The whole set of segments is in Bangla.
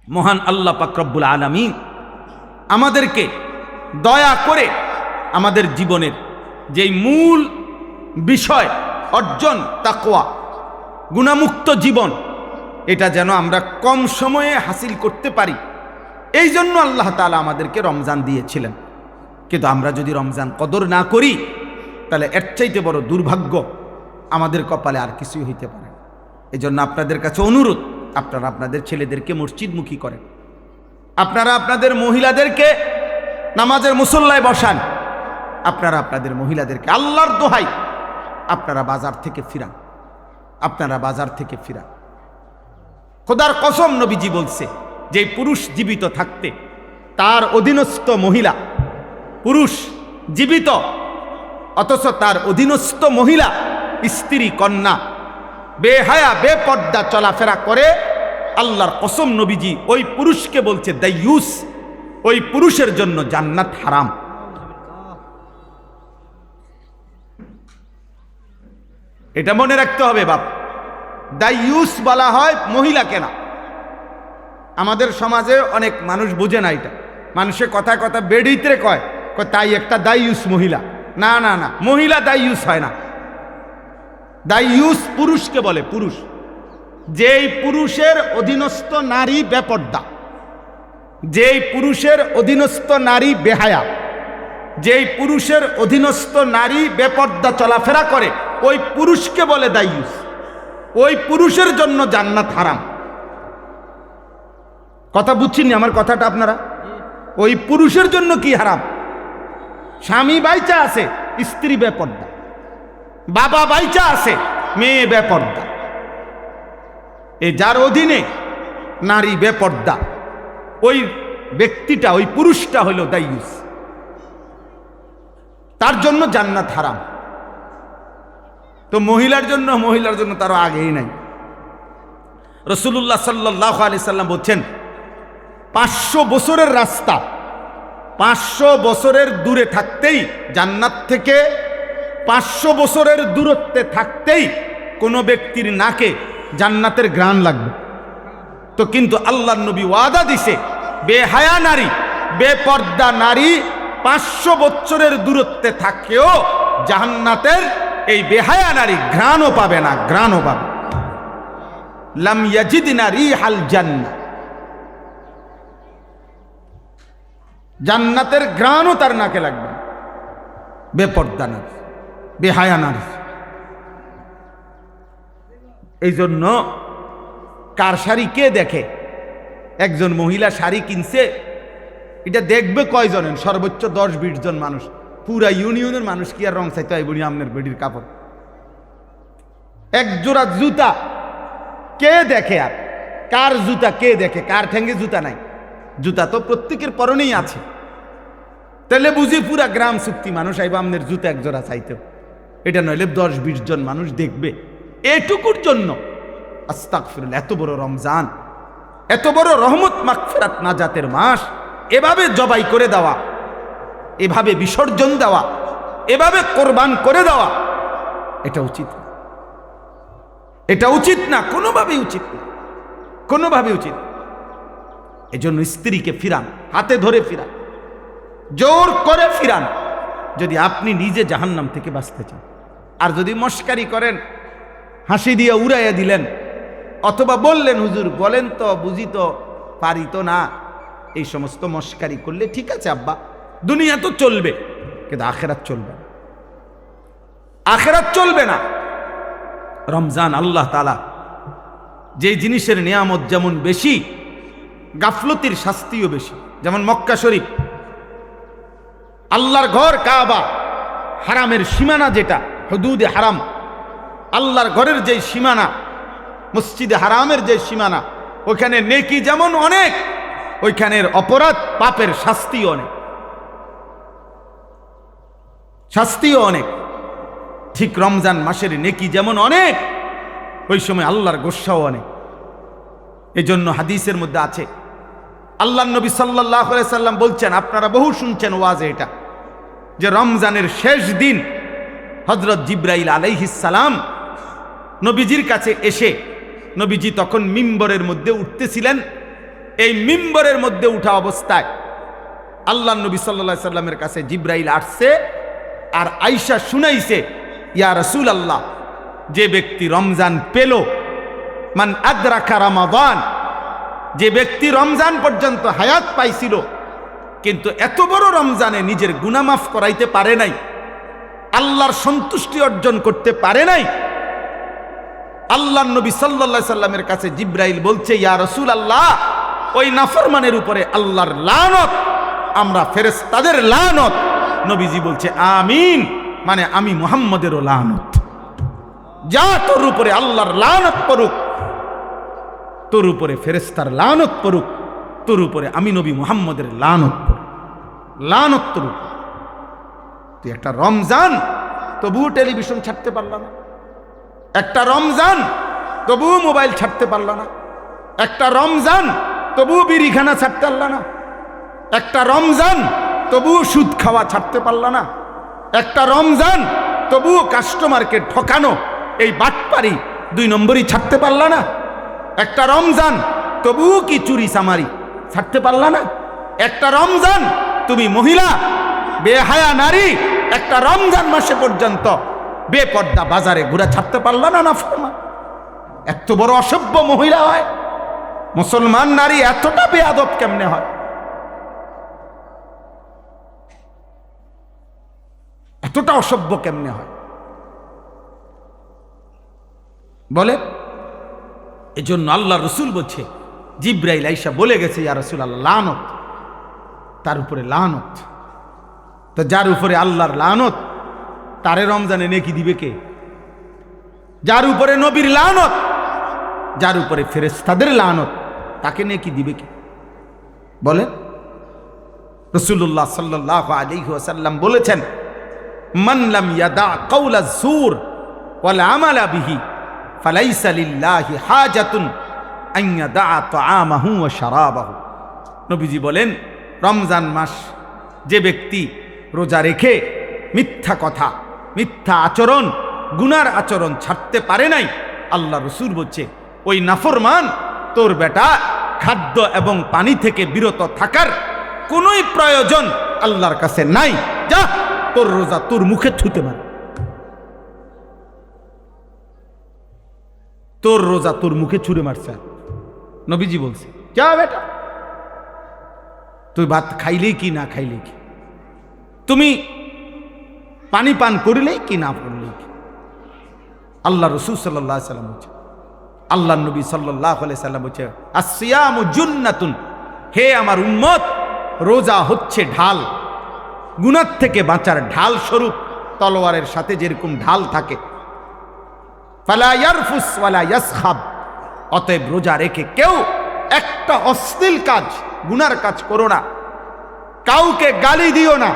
মহান আল্লাহ পাক রব্বুল আলামিন আমাদেরকে দয়া করে আমাদের জীবনের যেই মূল বিষয় অর্জন তাকওয়া, গুনাহমুক্ত জীবন, এটা যেন আমরা কম সময়ে হাসিল করতে পারি, এই জন্য আল্লাহ তাআলা আমাদেরকে রমজান দিয়েছিলেন। কিন্তু আমরা যদি রমজান কদর না করি, তাহলে এর চাইতে বড় দুর্ভাগ্য আমাদের কপালে আর কিছুই হইতে পারে। এই জন্য আপনাদের কাছে অনুরোধ, আপনারা আপনাদের ছেলেদেরকে মসজিদমুখী করেন, আপনারা আপনাদের মহিলাদেরকে নামাজের মুসল্লায় বসান, আপনারা আপনাদের মহিলাদেরকে আল্লাহর দোহাই আপনারা বাজার থেকে ফিরান, আপনারা বাজার থেকে ফিরান। খোদার কসম নবীজি বলছে যে পুরুষ জীবিত থাকতে তার অধীনস্থ মহিলা, পুরুষ জীবিত অথচ তার অধীনস্থ মহিলা, স্ত্রী, কন্যা বেহায়া বেপর্দা চলাফেরা করে, আল্লাহর কসম নবীজি ওই পুরুষকে বলছে দাইয়ুস, ওই পুরুষের জন্য জান্নাত হারাম। এটা মনে রাখতে হবে বাপ। দাইয়ুস বলা হয় মহিলাকে না। আমাদের সমাজে অনেক মানুষ বুঝে না এটা, মানুষের কথায় কথা বেড়িতে কয় তাই একটা দাইয়ুস মহিলা। না না না, মহিলা দাইয়ুস হয় না। দাইয়ুস পুরুষকে বলে, পুরুষ যেই পুরুষের অধীনস্থ নারী বেপর্দা, যেই পুরুষের অধীনস্থ নারী বেহায়া, যেই পুরুষের অধীনস্থ নারী বেপর্দা চলাফেরা করে, ওই পুরুষকে বলে দাইয়ুস। ওই পুরুষের জন্য জান্নাত হারাম। কথা বুঝছেন আমার কথাটা আপনারা? ওই পুরুষের জন্য কি হারাম? স্বামী বাইচা আছে, স্ত্রী বেপর্দা, বাবা বাইচা আছে, মেয়ে বেপর্দা, এই যার অধীনে নারী বেপর্দা, ওই ব্যক্তিটা, ওই পুরুষটা হলো দাইয়ুস, তার জন্য জান্নাত হারাম। তো মহিলার জন্য তারও আগেই নাই। রাসূলুল্লাহ সাল্লাল্লাহু আলাইহি সাল্লাম বলছেন 500 বছরের রাস্তা, 500 বছরের দূরে থাকতেই, জান্নাত থেকে 500 বছরের দূরত্বে থাকতেই কোনো ব্যক্তির নাকে জান্নাতের ঘ্রাণ লাগবে। তো কিন্তু আল্লাহর নবী ওয়াদা দিছে, বেহায়া নারী, বেপর্দা নারী 500 বছরের দূরত্বে থাকেও জান্নাতের এই বেহায়া নারী ঘ্রাণও পাবে না, ঘ্রাণও পাবে। লাম ইয়াজিদনা রিহাল জান্নাহ, জান্নাতের ঘ্রাণও তার নাকে লাগবে না। বেপর্দা নারী, বেহায়া নারী। এই জন্য কার শাড়ি কে দেখে? একজন মহিলা শাড়ি কিনছে, এটা দেখবে কয়জনের? সর্বোচ্চ 10-20 জন মানুষ। পুরা ইউনিয়নের মানুষ কি আর রং চাইতে হয় বুড়ি আপনার বেডির কাপড়? এক জোড়া জুতা কে দেখে? আর কার জুতা কে দেখে? কার ঠ্যাঙ্গে জুতা নাই? জুতা তো প্রত্যেকের পরনেই আছে। তাহলে বুঝি পুরা গ্রাম চুক্তি মানুষ আইবা আপনার জুতা এক জোড়া চাইতে। এটা নইলে 10-20 জন মানুষ দেখবে। এটুকুর জন্য আস্তাগফিরুল্লাহ, এত বড় রমজান, এত বড় রহমত মাগফিরাত নাজাতের মাস, এভাবে জবাই করে দেওয়া, এভাবে বিসর্জন দেওয়া, এভাবে কোরবান করে দেওয়া, এটা উচিত না। এটা উচিত না, কোনোভাবেই উচিত না, কোনোভাবে উচিত। এজন্য স্ত্রীকে ফিরান, হাতে ধরে ফিরান, জোর করে ফিরান, যদি আপনি নিজে জাহান্নাম থেকে বাঁচতে চান। আর যদি মস্কারি করেন, হাসি দিয়ে উড়াইয়া দিলেন, অথবা বললেন হুজুর বলেন তো, বুঝি তো, পারি তো না, এই সমস্ত মস্কারি করলে ঠিক আছে আব্বা, দুনিয়া তো চলবে, কিন্তু আখেরাত চলবে না, আখেরাত চলবে না। রমজান আল্লাহ তাআলা যে জিনিসের নিয়ামত যেমন বেশি, গাফলতির শাস্তিও বেশি। যেমন মক্কা শরীফ, আল্লাহর ঘর কাবা, হারামের সীমানা যেটা, হুদুদে হারাম, আল্লাহর ঘরের যে সীমানা, মসজিদে হারামের যে সীমানা, ওখানে নেকি যেমন অনেক, ওইখানের অপরাধ পাপের শাস্তিও অনেক, শাস্তিও অনেক। ঠিক রমজান মাসের নেকি যেমন অনেক, ওই সময় আল্লাহর গোস্বাও অনেক। এই জন্য হাদিসের মধ্যে আছে, আল্লাহর নবী সাল্লাল্লাহু আলাইহি সাল্লাম বলছেন, আপনারা বহু শুনছেন ওয়াজে এটা, যে রমজানের শেষ দিন হযরত জিবরাইল আলাইহিস সালাম নবীজির কাছে এসে, নবীজি তখন মিম্বরের মধ্যে উঠতেছিলেন, এই মিম্বরের মধ্যে উঠা অবস্থায় আল্লাহ নবী সাল্লাল্লাহু আলাইহি সাল্লামের কাছে জিব্রাইল আসছে আর আয়েশা শুনাইছে, ইয়া রাসূলুল্লাহ, যে ব্যক্তি রমজান পেল, মান আদরাকা রমাদান, যে ব্যক্তি রমজান পর্যন্ত হায়াত পাইছিল কিন্তু এত বড় রমজানে নিজের গুনাহ মাফ করাইতে পারে নাই, আল্লাহর সন্তুষ্টি অর্জন করতে পারে নাই, আল্লাহ নবী সাল্লাল্লাহু আলাইহি সাল্লামের কাছে জিব্রাইল বলছে, ইয়া রাসূলুল্লাহ, ওই নাফরমানের উপরে আল্লাহর লানত, আমরা ফেরেশতাদের লানত। নবীজি বলছে আমিন, মানে আমি মুহাম্মদেরও লানত। যা তোর উপরে আল্লাহর লানত পড়ুক, তোর উপরে ফেরেশতার লানত পড়ুক, তোর উপরে আমি নবী মুহাম্মদের লানত পড়ুক, লানত তোর উপর। তুই একটা রমজান তবুও টেলিভিশন ছাড়তে পারল না, একটা রমজান তবুও মোবাইল ছাড়তে পারল না, একটা রমজান তবুও বিড়িখানা ছাড়তে পারল না, একটা রমজান তবুও সুদ খাওয়া ছাড়তে পারল না, একটা রমজান তবুও কাস্টমারকে ঠকানো, এই বাটপারি 2 নম্বরই ছাড়তে পারল না, একটা রমজান তবুও কি চুরি চামারি ছাড়তে পারল না, একটা রমজান তুমি মহিলা বেহায়া নারী একটা রমজান মাসে পর্যন্ত বেপর্দা বাজারে ঘুরে ছাড়তে পারল না। না ফরমান, এত বড় অসভ্য মহিলা হয়? মুসলমান নারী এতটা বেয়াদব কেমনে হয়? এতটা অসভ্য কেমনে হয় বলে? এজন্য আল্লাহ রসুল বলছে, জিব্রাইল আয়েশা বলে গেছে, ইয়া রাসূলুল্লাহ, লানত, তার উপরে লানত। তো যার উপরে আল্লাহর লানত, তারে রমজানে নেকি দিবে কে? যার উপরে নবীর লানত, যার উপরে ফেরেশতাদের লানত, তাকে নেকি দিবে কে? বলে রাসূলুল্লাহ সাল্লাল্লাহু আলাইহি ওয়াসাল্লাম বলেছেন, মান লাম ইয়াদা কাওলা যুর ওয়াল আমালা বিহি ফালাইসা লিল্লাহি হাজাতুন আন ইয়াদা তাআমাহু ওয়া শারাবাহু। নবীজি বলেন, রমজান মাস যে ব্যক্তি রোজা রেখে মিথ্যা কথা, মিথ্যা আচরণ, গুনার আচরণ ছাড়তে পারে নাই, আল্লাহ রসুল বলছে ওই নাফরমান তোর বেটা খাদ্য এবং পানি থেকে বিরত থাকার কোনোই প্রয়োজন আল্লাহর কাছে নাই, যা তোর রোজা তোর মুখে ছুঁতে মার, তোর রোজা তোর মুখে ছুঁড়ে মারছে। নবীজি বলছে, যা বেটা, তুই ভাত খাইলেই কি না খাইলেই কি, তুমি পানি পান করিলেই কি না করলেই কি। আল্লাহ রসুল সাল্লাল্লাহু আলাইহি সাল্লাম বলছে, আল্লাহ নবী সাল্লাল্লাহু আলাইহি সাল্লাম বলছে, আসিয়ামু জুন্নাতুন, হে আমার উম্মত, রোজা হচ্ছে ঢাল, গুনাহ থেকে বাঁচার ঢাল স্বরূপ। তলোয়ারের সাথে যেরকম ঢাল থাকে, ফালা ইয়ারফুস ওয়ালা ইয়াসখাব, অতএব রোজা রেখে কেউ একটা অশ্লীল কাজ, গুনার কাজ করো না, কাউকে গালি দিও না,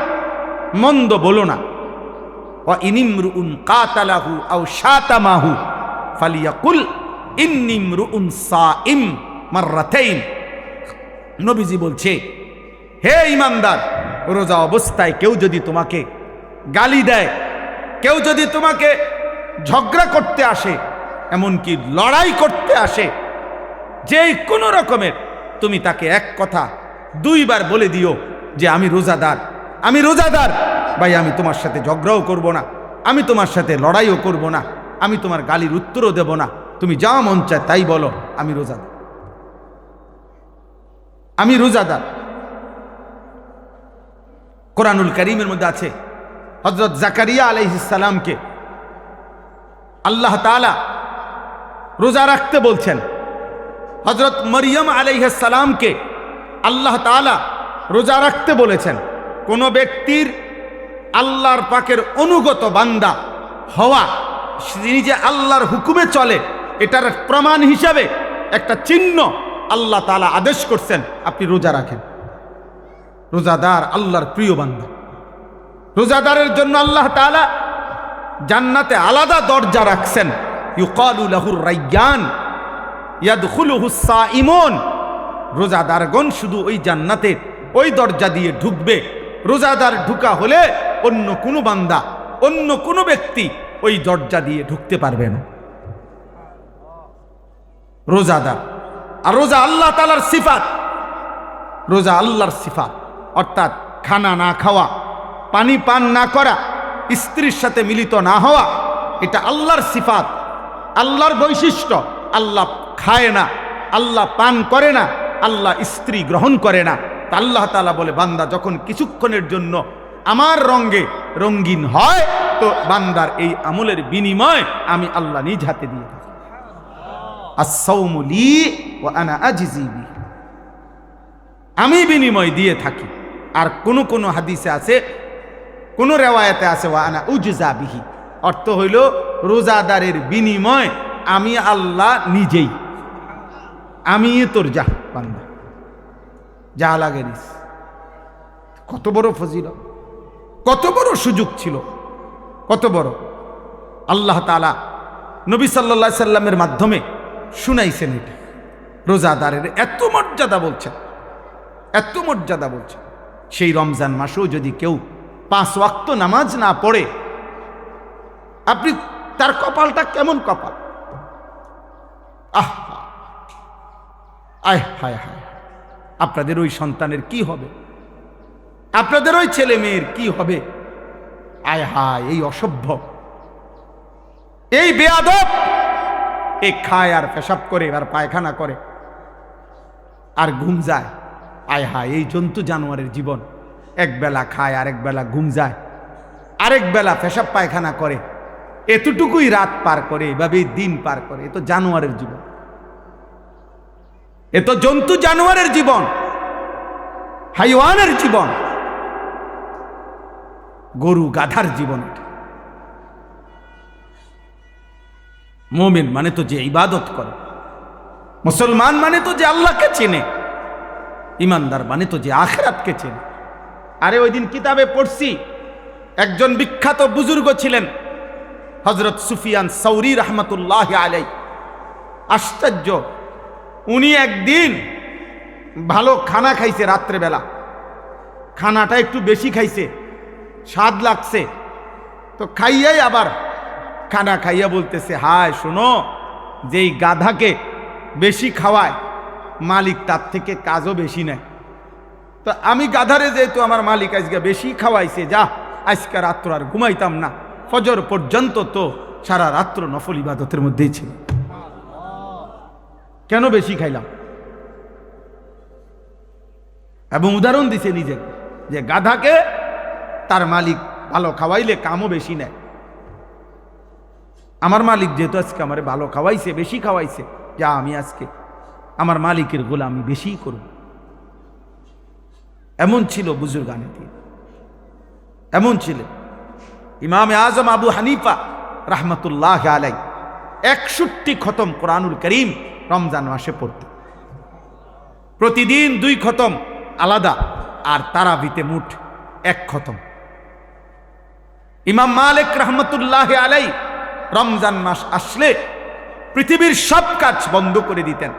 মন্দ বলো না। ওয়া ইনিমরুন কাতালাহু আও শাতামাহু ফালিয়াকুল ইন্নিমরুন সাইম মাররাতাইন। নবীজি বলছে, হে ঈমানদার, রোজা অবস্থায় কেউ যদি তোমাকে গালি দেয়, কেউ যদি তোমাকে ঝগড়া করতে আসে, এমনকি লড়াই করতে আসে, যে কোনো রকমের, তুমি তাকে এক কথা 2 বার বলে দিও যে আমি রোজাদার, আমি রোজাদার ভাই, আমি তোমার সাথে ঝগড়াও করব না, আমি তোমার সাথে লড়াইও করব না, আমি তোমার গালির উত্তরও দেব না, তুমি যা মন চায় তাই বলো, আমি রোজাদার, আমি রোজাদার। কোরআনুল কারীমের মধ্যে আছে, হযরত জাকারিয়া আলাইহিস সালামকে আল্লাহ তাআলা রোজা রাখতে বলছেন, হযরত মরিয়ম আলাইহিস সালামকে আল্লাহ তাআলা রোজা রাখতে বলেছেন। কোন ব্যক্তির আল্লাহর পাকের অনুগত বান্দা হওয়া, নিজে আল্লাহর হুকুমে চলে, এটার প্রমাণ হিসাবে একটা চিহ্ন আল্লাহ তাআলা আদেশ করছেন, আপনি রোজা রাখেন। রোজাদার আল্লাহর প্রিয় বান্দা। রোজাদারের জন্য আল্লাহ তাআলা জান্নাতে আলাদা দরজা রাখছেন, ইউকালু লাহুর রায়্যান ইয়াদখুলুহুস সাইমুন। রোজাদারগণ শুধু ওই জান্নাতে ওই দরজা দিয়ে ঢুকবে। রোজাদার ঢুকা হলে অন্য কোনো বান্দা, অন্য কোনো ব্যক্তি ওই দরজা দিয়ে ঢুকতে পারবে না। রোজাদার। আর রোজা আল্লাহ তাআলার সিফাত, রোজা আল্লাহর সিফাত, অর্থাৎ খানা না খাওয়া, পানি পান না করা, স্ত্রীর সাথে মিলিত না হওয়া, এটা আল্লাহর সিফাত, আল্লাহর বৈশিষ্ট্য। আল্লাহ খায় না, আল্লাহ পান করে না, আল্লাহ স্ত্রী গ্রহণ করে না। তা আল্লাহ তাআলা বলে, বান্দা যখন কিছুক্ষণের জন্য আমার রঙে রঙিন হয়, তো বান্দার এই আমলের বিনিময় আমি আল্লাহ নিজ হাতে দিয়ে থাকি। আস-সাওমু লি ওয়া আনা আজজি বিহি, আমি বিনিময় দিয়ে থাকি। আর কোন কোন হাদিসে আছে, কোন রেওয়ায়েতে আছে ওয়া আনা উজজা বিহি, অর্থ হইল রোজাদারের বিনিময় আমি আল্লাহ নিজেই, আমি তোর যা বান্দা যা লাগে নিস। কত বড় ফজিলত, কত বড় সুযোগ ছিল, কত বড়। আল্লাহ তাআলা নবী সাল্লাল্লাহু আলাইহি সাল্লামের মাধ্যমে শুনাইছেন এটা। রোজাদারের এত মর্যাদা বলছেন, এত মর্যাদা বলছেন। সেই রমজান মাসেও যদি কেউ 5 ওয়াক্ত নামাজ না পড়ে, আপনি তার কপালটা কেমন কপাল! আহ আয় হায় হায়, আপনাদের ওই সন্তানের কি হবে, আপনাদের ওই ছেলে মেয়ের কি হবে? আয় হায়, এই অসভ্য, এই বেয়াদব, এই খায় আর পেশাব করে আর পায়খানা করে আর ঘুম যায়। আয় হায়, এই জন্তু জানোয়ারের জীবন। এক বেলা খায়, আরেক বেলা ঘুম যায়, আরেক বেলা পেশাব পায়খানা করে, এতটুকুই রাত পার করে, এভাবেই দিন পার করে। এ তো জানোয়ারের জীবন, এ তো জন্তু জানোয়ারের জীবন, হাইওয়ানের জীবন, গরু গাধার জীবন। মুমিন মানে তো যে ইবাদত করে, মুসলমান মানে তো যে আল্লাহকে চেনে, ইমানদার মানে তো যে আখিরাতকে চেনে। আরে ওই দিন কিতাবে পড়ছি, একজন বিখ্যাত বুজুর্গ ছিলেন হযরত সুফিয়ান সাউরি রাহমাতুল্লাহ আলাইহি। আশ্চর্য, উনি একদিন ভালো খানা খাইছে, রাত্রেবেলা খানাটা একটু বেশি খাইছে, স্বাদ লাগছে, তো খাইয়াই আবার খানা খাইয়া বলতেছে, হায় শোনো, যেই গাধাকে বেশি খাওয়ায় মালিক তার থেকে কাজও বেশি নেয়। তো আমি গাধারে যেহেতু আমার মালিক আজকে বেশি খাওয়াইছে, যা আজকে রাত্র আর ঘুমাইতাম না, ফজর পর্যন্ত তো সারা রাত্র নফল ইবাদতের মধ্যেই ছিল, কেন বেশি খাইলাম? এবং উদাহরণ দিছে নিজে, যে গাধাকে তার মালিক ভালো খাওয়াইলে কামও বেশি নেয়। আমার মালিক যেহেতু আজকে আমারে ভালো খাওয়াইছে, বেশি খাওয়াইছে, যা আমি আজকে আমার মালিকের গোলামি বেশি করব। এমন ছিল বুজুর্গানে দিয়ে, এমন ছিল। ইমামে আজম আবু হানিফা রাহমাতুল্লাহ আলাইহি 61 খতম কোরআনুল করিম রমজান মাসে পড়তেন, প্রতিদিন 2 খতম আলাদা, আর তারাবিতে মোট 1 খতম। ইমাম মালিক রাহমাতুল্লাহ আলাইহি রমজান মাস আসলে পৃথিবীর সব কাজ বন্ধ করে দিতেন।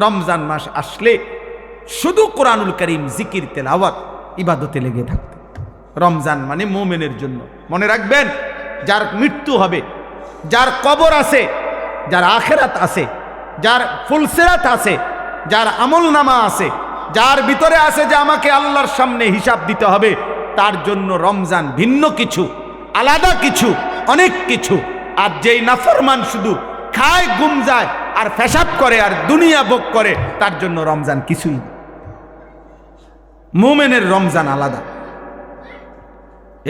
রমজান মাস আসলে শুধু কোরআনুল করিম, জিকির, তেলাওয়াত, ইবাদতে লেগে থাকতেন। রমজান মানে মুমিনের জন্য। মনে রাখবেন, যার মৃত্যু হবে, যার কবর আছে, যার আখিরাত আছে, যার ফুলসিরাত আছে, যার আমল নামা আছে, যার ভিতরে আছে যে আমাকে আল্লাহর সামনে হিসাব দিতে হবে, তার জন্য রমজান ভিন্ন কিছু, আলাদা কিছু, অনেক কিছু। আর যেই নাফরমান শুধু খায়, ঘুম যায় আর পেশাব করে আর দুনিয়া ভোগ করে, তার জন্য রমজান কিছুই। মুমিনের রমজান আলাদা।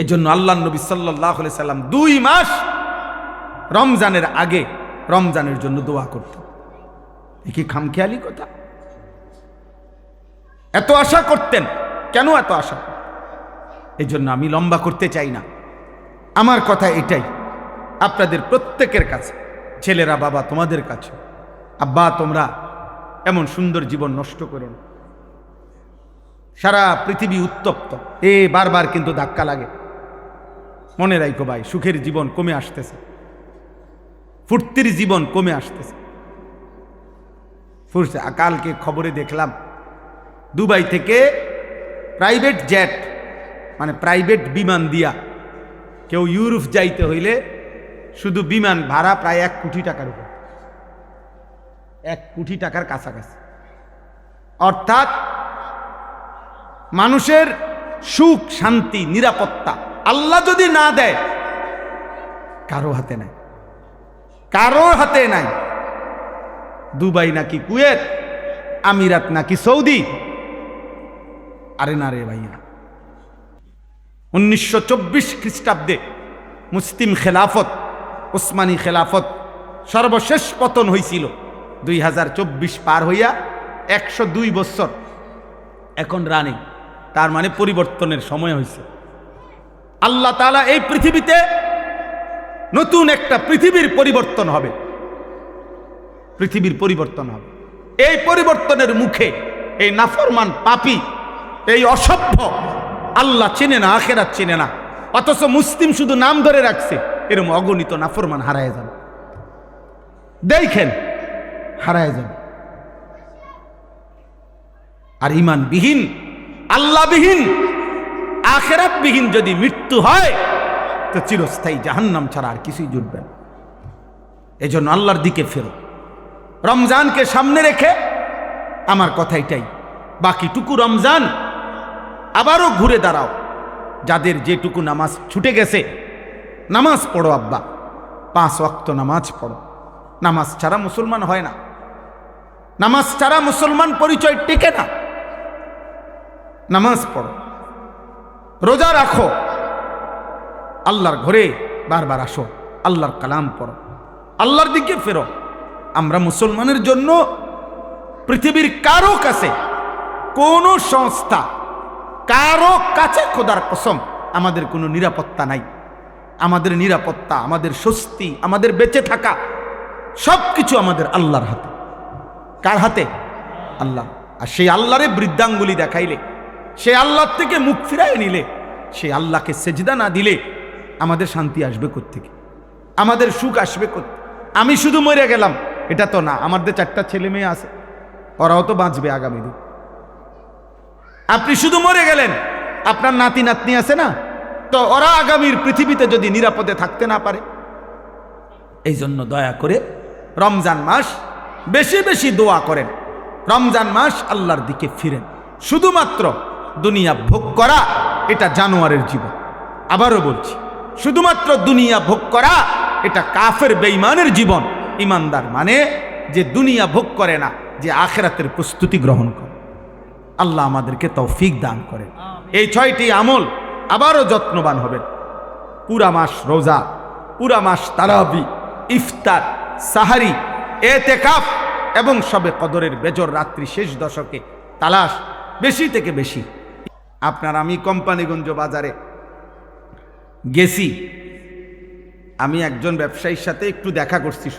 এই জন্য আল্লাহ নবী সাল্লাল্লাহু আলাইহি সাল্লাম 2 মাস রমজানের আগে রমজানের জন্য দোয়া করতেন। এ কি খামখেয়ালি কথা? এত আশা করতেন কেন? এত আশা করতেন, এই জন্য আমি লম্বা করতে চাই না। আমার কথা এটাই, আপনাদের প্রত্যেকের কাছে, ছেলেরা, বাবা তোমাদের কাছে, আব্বা তোমরা এমন সুন্দর জীবন নষ্ট করো না। সারা পৃথিবী উত্তপ্ত, বারবার কিন্তু ধাক্কা লাগে। মনে রাখো ভাই, সুখের জীবন কমে আসতেছে, ফুর্তির জীবন কমে আসতেছে। কালকে খবরে দেখলাম, দুবাই থেকে প্রাইভেট জেট, মানে প্রাইভেট বিমান দিয়া কেউ ইউরোপ যাইতে হইলে শুধু বিমান ভাড়া প্রায় 1 কোটি টাকার উপর, 1 কোটি টাকার কাছাকাছি। অর্থাৎ মানুষের সুখ শান্তি নিরাপত্তা আল্লাহ যদি না দেয়, কারো হাতে নাই, কারো হাতে নাই। দুবাই নাকি কুয়েত, আমিরাত নাকি সৌদি, আরে না রে ভাইয়া। 1924 খ্রিস্টাব্দে মুসলিম খেলাফত, ওসমানী খেলাফত সর্বশেষ পতন হয়েছিল। 2024 পার হইয়া 102 বছর এখন রানিং, তার মানে পরিবর্তনের সময় হয়েছে। আল্লাহ তাআলা এই পৃথিবীতে নতুন একটা পৃথিবীর পরিবর্তন হবে, পৃথিবীর পরিবর্তন হবে। এই পরিবর্তনের মুখে এই নাফরমান পাপী, এই অসভ্য, আল্লাহ চেনে না, আখিরাত চেনে না, অথচ মুসলিম শুধু নাম ধরে রাখছে, এরকম অগণিত নাফরমান হারায় যাবে। দেখেন হারায় যাবে। আর ঈমানবিহীন, আল্লাহবিহীন, আখিরাতবিহীন যদি মৃত্যু হয় তো চিরস্থায়ী জাহান্নাম ছাড়া আর কিছুই জুটবে না। এই জন্য আল্লাহর দিকে ফেরো। রমজানকে সামনে রেখে আমার কথা এটাই, বাকিটুকু রমজান আবারও ঘুরে দাঁড়াও। যাদের যেটুকু নামাজ ছুটে গেছে, নামাজ পড়ো আব্বা, 5 ওয়াক্ত নামাজ পড়ো। নামাজ ছাড়া মুসলমান হয় না, নামাজ ছাড়া মুসলমান পরিচয় টিকে না। নামাজ পড়ো, রোজা রাখো, আল্লাহর ঘরে বারবার আসো, আল্লাহর কালাম পড়ো, আল্লাহর দিকে ফেরো। আমরা মুসলমানের জন্য পৃথিবীর কারো কাছে, কোন সংস্থা, কারো কাছে খোদার কসম আমাদের কোনো নিরাপত্তা নাই। আমাদের নিরাপত্তা, আমাদের স্বস্তি, আমাদের বেঁচে থাকা সবকিছু আমাদের আল্লাহর হাতে। কার হাতে? আল্লাহ। আর সেই আল্লাহরে বৃদ্ধাঙ্গুলি দেখাইলে, সেই আল্লাহর থেকে মুখ ফিরাই নিলে, সেই আল্লাহকে সেজদা না দিলে আমাদের শান্তি আসবে কোত্থেকে? আমাদের সুখ আসবে কোত্থেকে? আমি শুধু মরে গেলাম এটা তো না, আমাদের 4টা ছেলে মেয়ে আছে, ওরাও তো বাঁচবে আগামী দিন। আপনি শুধু মরে গেলেন, আপনার নাতি নাতনি আছে না, তো ওরা আগামীর পৃথিবীতে যদি নিরাপদে থাকতে না পারে। এই জন্য দয়া করে রমজান মাস বেশি বেশি দোয়া করেন, রমজান মাস আল্লাহর দিকে ফিরেন। শুধুমাত্র দুনিয়া ভোগ করা এটা জানোয়ারের জীবন। আবারও বলছি, শুধুমাত্র দুনিয়া ভোগ করা এটা কাফের বেঈমানের জীবন। ইমানদার মানে যে দুনিয়া ভোগ করে না, যে আখিরাতের প্রস্তুতি গ্রহণ করে। আল্লাহ আমাদেরকে তৌফিক দান করেন। এই 6টি আমল আবারও যত্নবান হবেন। পুরা মাস রোজা, পুরা মাস তারাবি, ইফতার, সাহারি, এতেকাফ এবং শবে কদরের বেজর রাত্রি শেষ দশকে তালাশ বেশি থেকে বেশি। আপনার আমি কোম্পানিগঞ্জ বাজারে গেছি, আমি একজন ব্যবসায়ীর সাথে একটু দেখা করছি,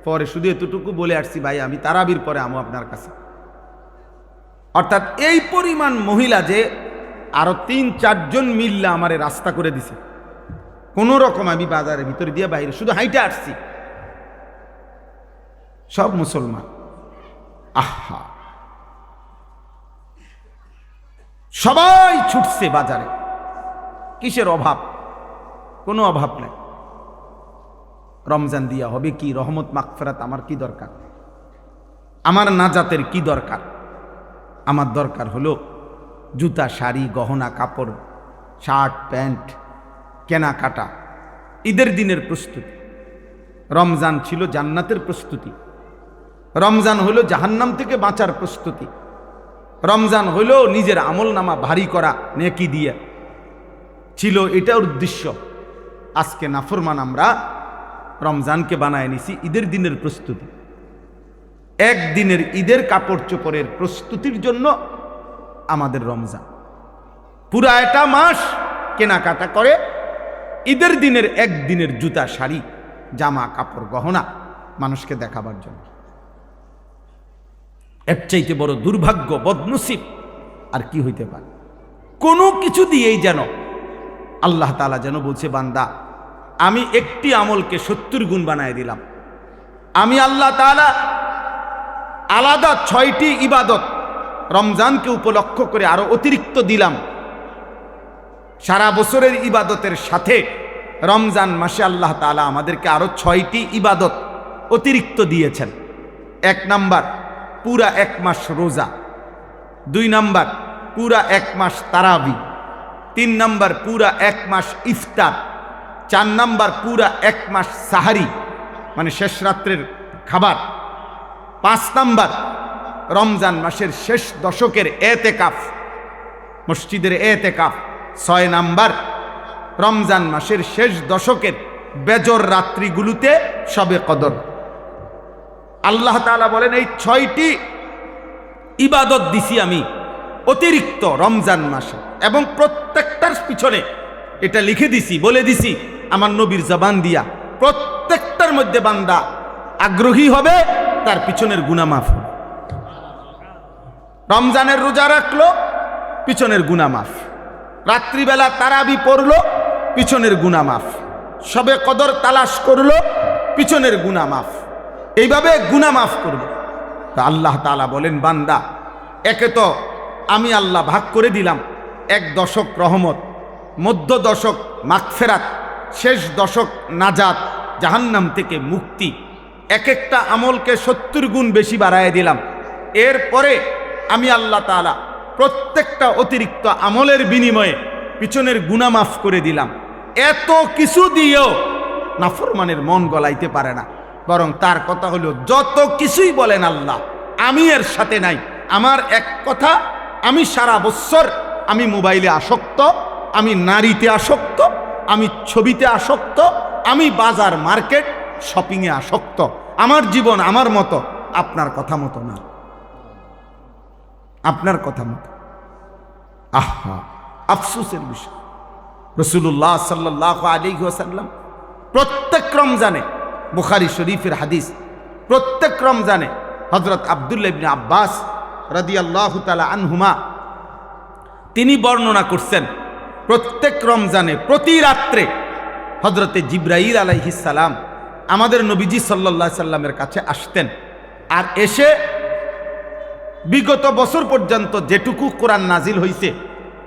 পরে শুধু এতটুকু বলে আসছি, ভাই আমি তারাবির পরে আমো আপনার কাছে। অর্থাৎ এই পরিমাণ মহিলা যে আরো 3-4 জন মিললে আমারে রাস্তা করে দিছে, কোন রকম আমি বাজারের ভিতরে দিয়ে বাইরে শুধু হাইটে আসছি, সব মুসলমান। আহা, সবাই ছুটছে বাজারে। কিসের অভাব? কোনো অভাব নাই। রমজান দিয়া হবে কি? রহমত মাগফিরাত আমার কি দরকার? আমার নাজাতের কি দরকার? আমার দরকার হলো জুতা, শাড়ি, গহনা, কাপড়, শার্ট, প্যান্ট কেনাকাটা, ঈদের দিনের প্রস্তুতি। রমজান ছিল জান্নাতের প্রস্তুতি, রমজান হলো জাহান্নাম থেকে বাঁচার প্রস্তুতি, রমজান হলো নিজের আমলনামা ভারী করা নেকি দিয়ে ছিল, এটার উদ্দেশ্য। আজকে নাফরমান আমরা রমজানকে বানায় নিছি ঈদের দিনের প্রস্তুতি। একদিনের ঈদের কাপড় চোপড়ের প্রস্তুতির জন্য আমাদের রমজান। পুরা একটা মাস কেনাকাটা করে ঈদের দিনের একদিনের জুতা, শাড়ি, জামা, কাপড়, গহনা মানুষকে দেখাবার জন্য। এর চাইতে বড় দুর্ভাগ্য, বদনসিব আর কি হইতে পারে? কোনো কিছু দিয়েই যেন আল্লাহ তাআলা যেন বলছে, বান্দা আমি একটি আমলকে 70 গুণ বানায় দিলাম। আমি আল্লাহ তাআলা আলাদা 6টি ইবাদত রমজানকে উপলক্ষ করে আরো অতিরিক্ত দিলাম। সারা বছরের ইবাদতের সাথে রমজান মাসে আল্লাহ তাআলা আমাদেরকে আরো 6টি ইবাদত অতিরিক্ত দিয়েছেন। 1 নাম্বার পুরা 1 মাস রোজা, 2 নাম্বার পুরা 1 মাস তারাবি, 3 নাম্বার পুরা 1 মাস ইফতার, 4 নাম্বার পুরা 1 মাস সাহারি মানে শেষ রাত্রের খাবার, 5 নাম্বার রমজান মাসের শেষ দশকের এতেকাফ, মসজিদের এতেকাফ, 6 নাম্বার রমজান মাসের শেষ দশকের বেজর রাত্রিগুলোতে শবে কদর। আল্লাহ তাআলা বলেন এই 6টি ইবাদত দিছি আমি অতিরিক্ত রমজান মাসে, এবং প্রত্যেকটার পিছনে এটা লিখে দিছি, বলে দিছি আমার নবীর জবান দিয়া, প্রত্যেকটার মধ্যে বান্দা আগ্রহী হবে তার পিছনের গুনাহ মাফ হবে। রমজানের রোজা রাখলো, পিছনের গুনাহ মাফ। রাত্রিবেলা তারাবি পড়লো, পিছনের গুনাহ মাফ। শবে কদর তালাশ করলো, পিছনের গুনাহ মাফ। এইভাবে গুনাহ মাফ করবে। তা আল্লাহ তাআলা বলেন বান্দা, একে তো আমি আল্লাহ ভাগ করে দিলাম 1 দশক রহমত, মধ্য দশক মাগফিরাত, শেষ দশক নাজাত, জাহান্নাম থেকে মুক্তি। এক একটা আমলকে 70 গুণ বেশি বাড়ায় দিলাম। এরপরে আমি আল্লাহ তাআলা প্রত্যেকটা অতিরিক্ত আমলের বিনিময়ে পিছনের গুনাহ মাফ করে দিলাম। এত কিছু দিয়েও নাফরমানের মন গলাইতে পারে না, বরং তার কথা হলো যত কিছুই বলেন আল্লাহ, আমি এর সাথে নাই। আমার এক কথা, আমি সারা বছর আমি মোবাইলে আসক্ত, আমি নারীতে আসক্ত, আমি ছবিতে আসক্ত, আমি বাজার মার্কেট শপিংয়ে আসক্ত। আমার জীবন আমার মতো, আপনার কথা মতো না, আপনার কথা মতো। আহা, আফসোসের বিষয়। রাসূলুল্লাহ সাল্লাল্লাহু আলাইহি ওয়াসাল্লাম প্রত্যেক রমজানে, বুখারী শরীফের হাদিস, প্রত্যেক রমজানে হযরত আব্দুল্লাহ ইবনে আব্বাস রাদিয়াল্লাহু তাআলা আনহুমা তিনি বর্ণনা করছেন, প্রত্যেক রমজানে প্রতি রাত্রে হযরতে জিবরাইল আলাইহিস সালাম আমাদের নবীজি সাল্লাল্লাহু আলাইহি সাল্লামের কাছে আসতেন, আর এসে বিগত বছর পর্যন্ত যেটুকু কোরআন নাজিল হইছে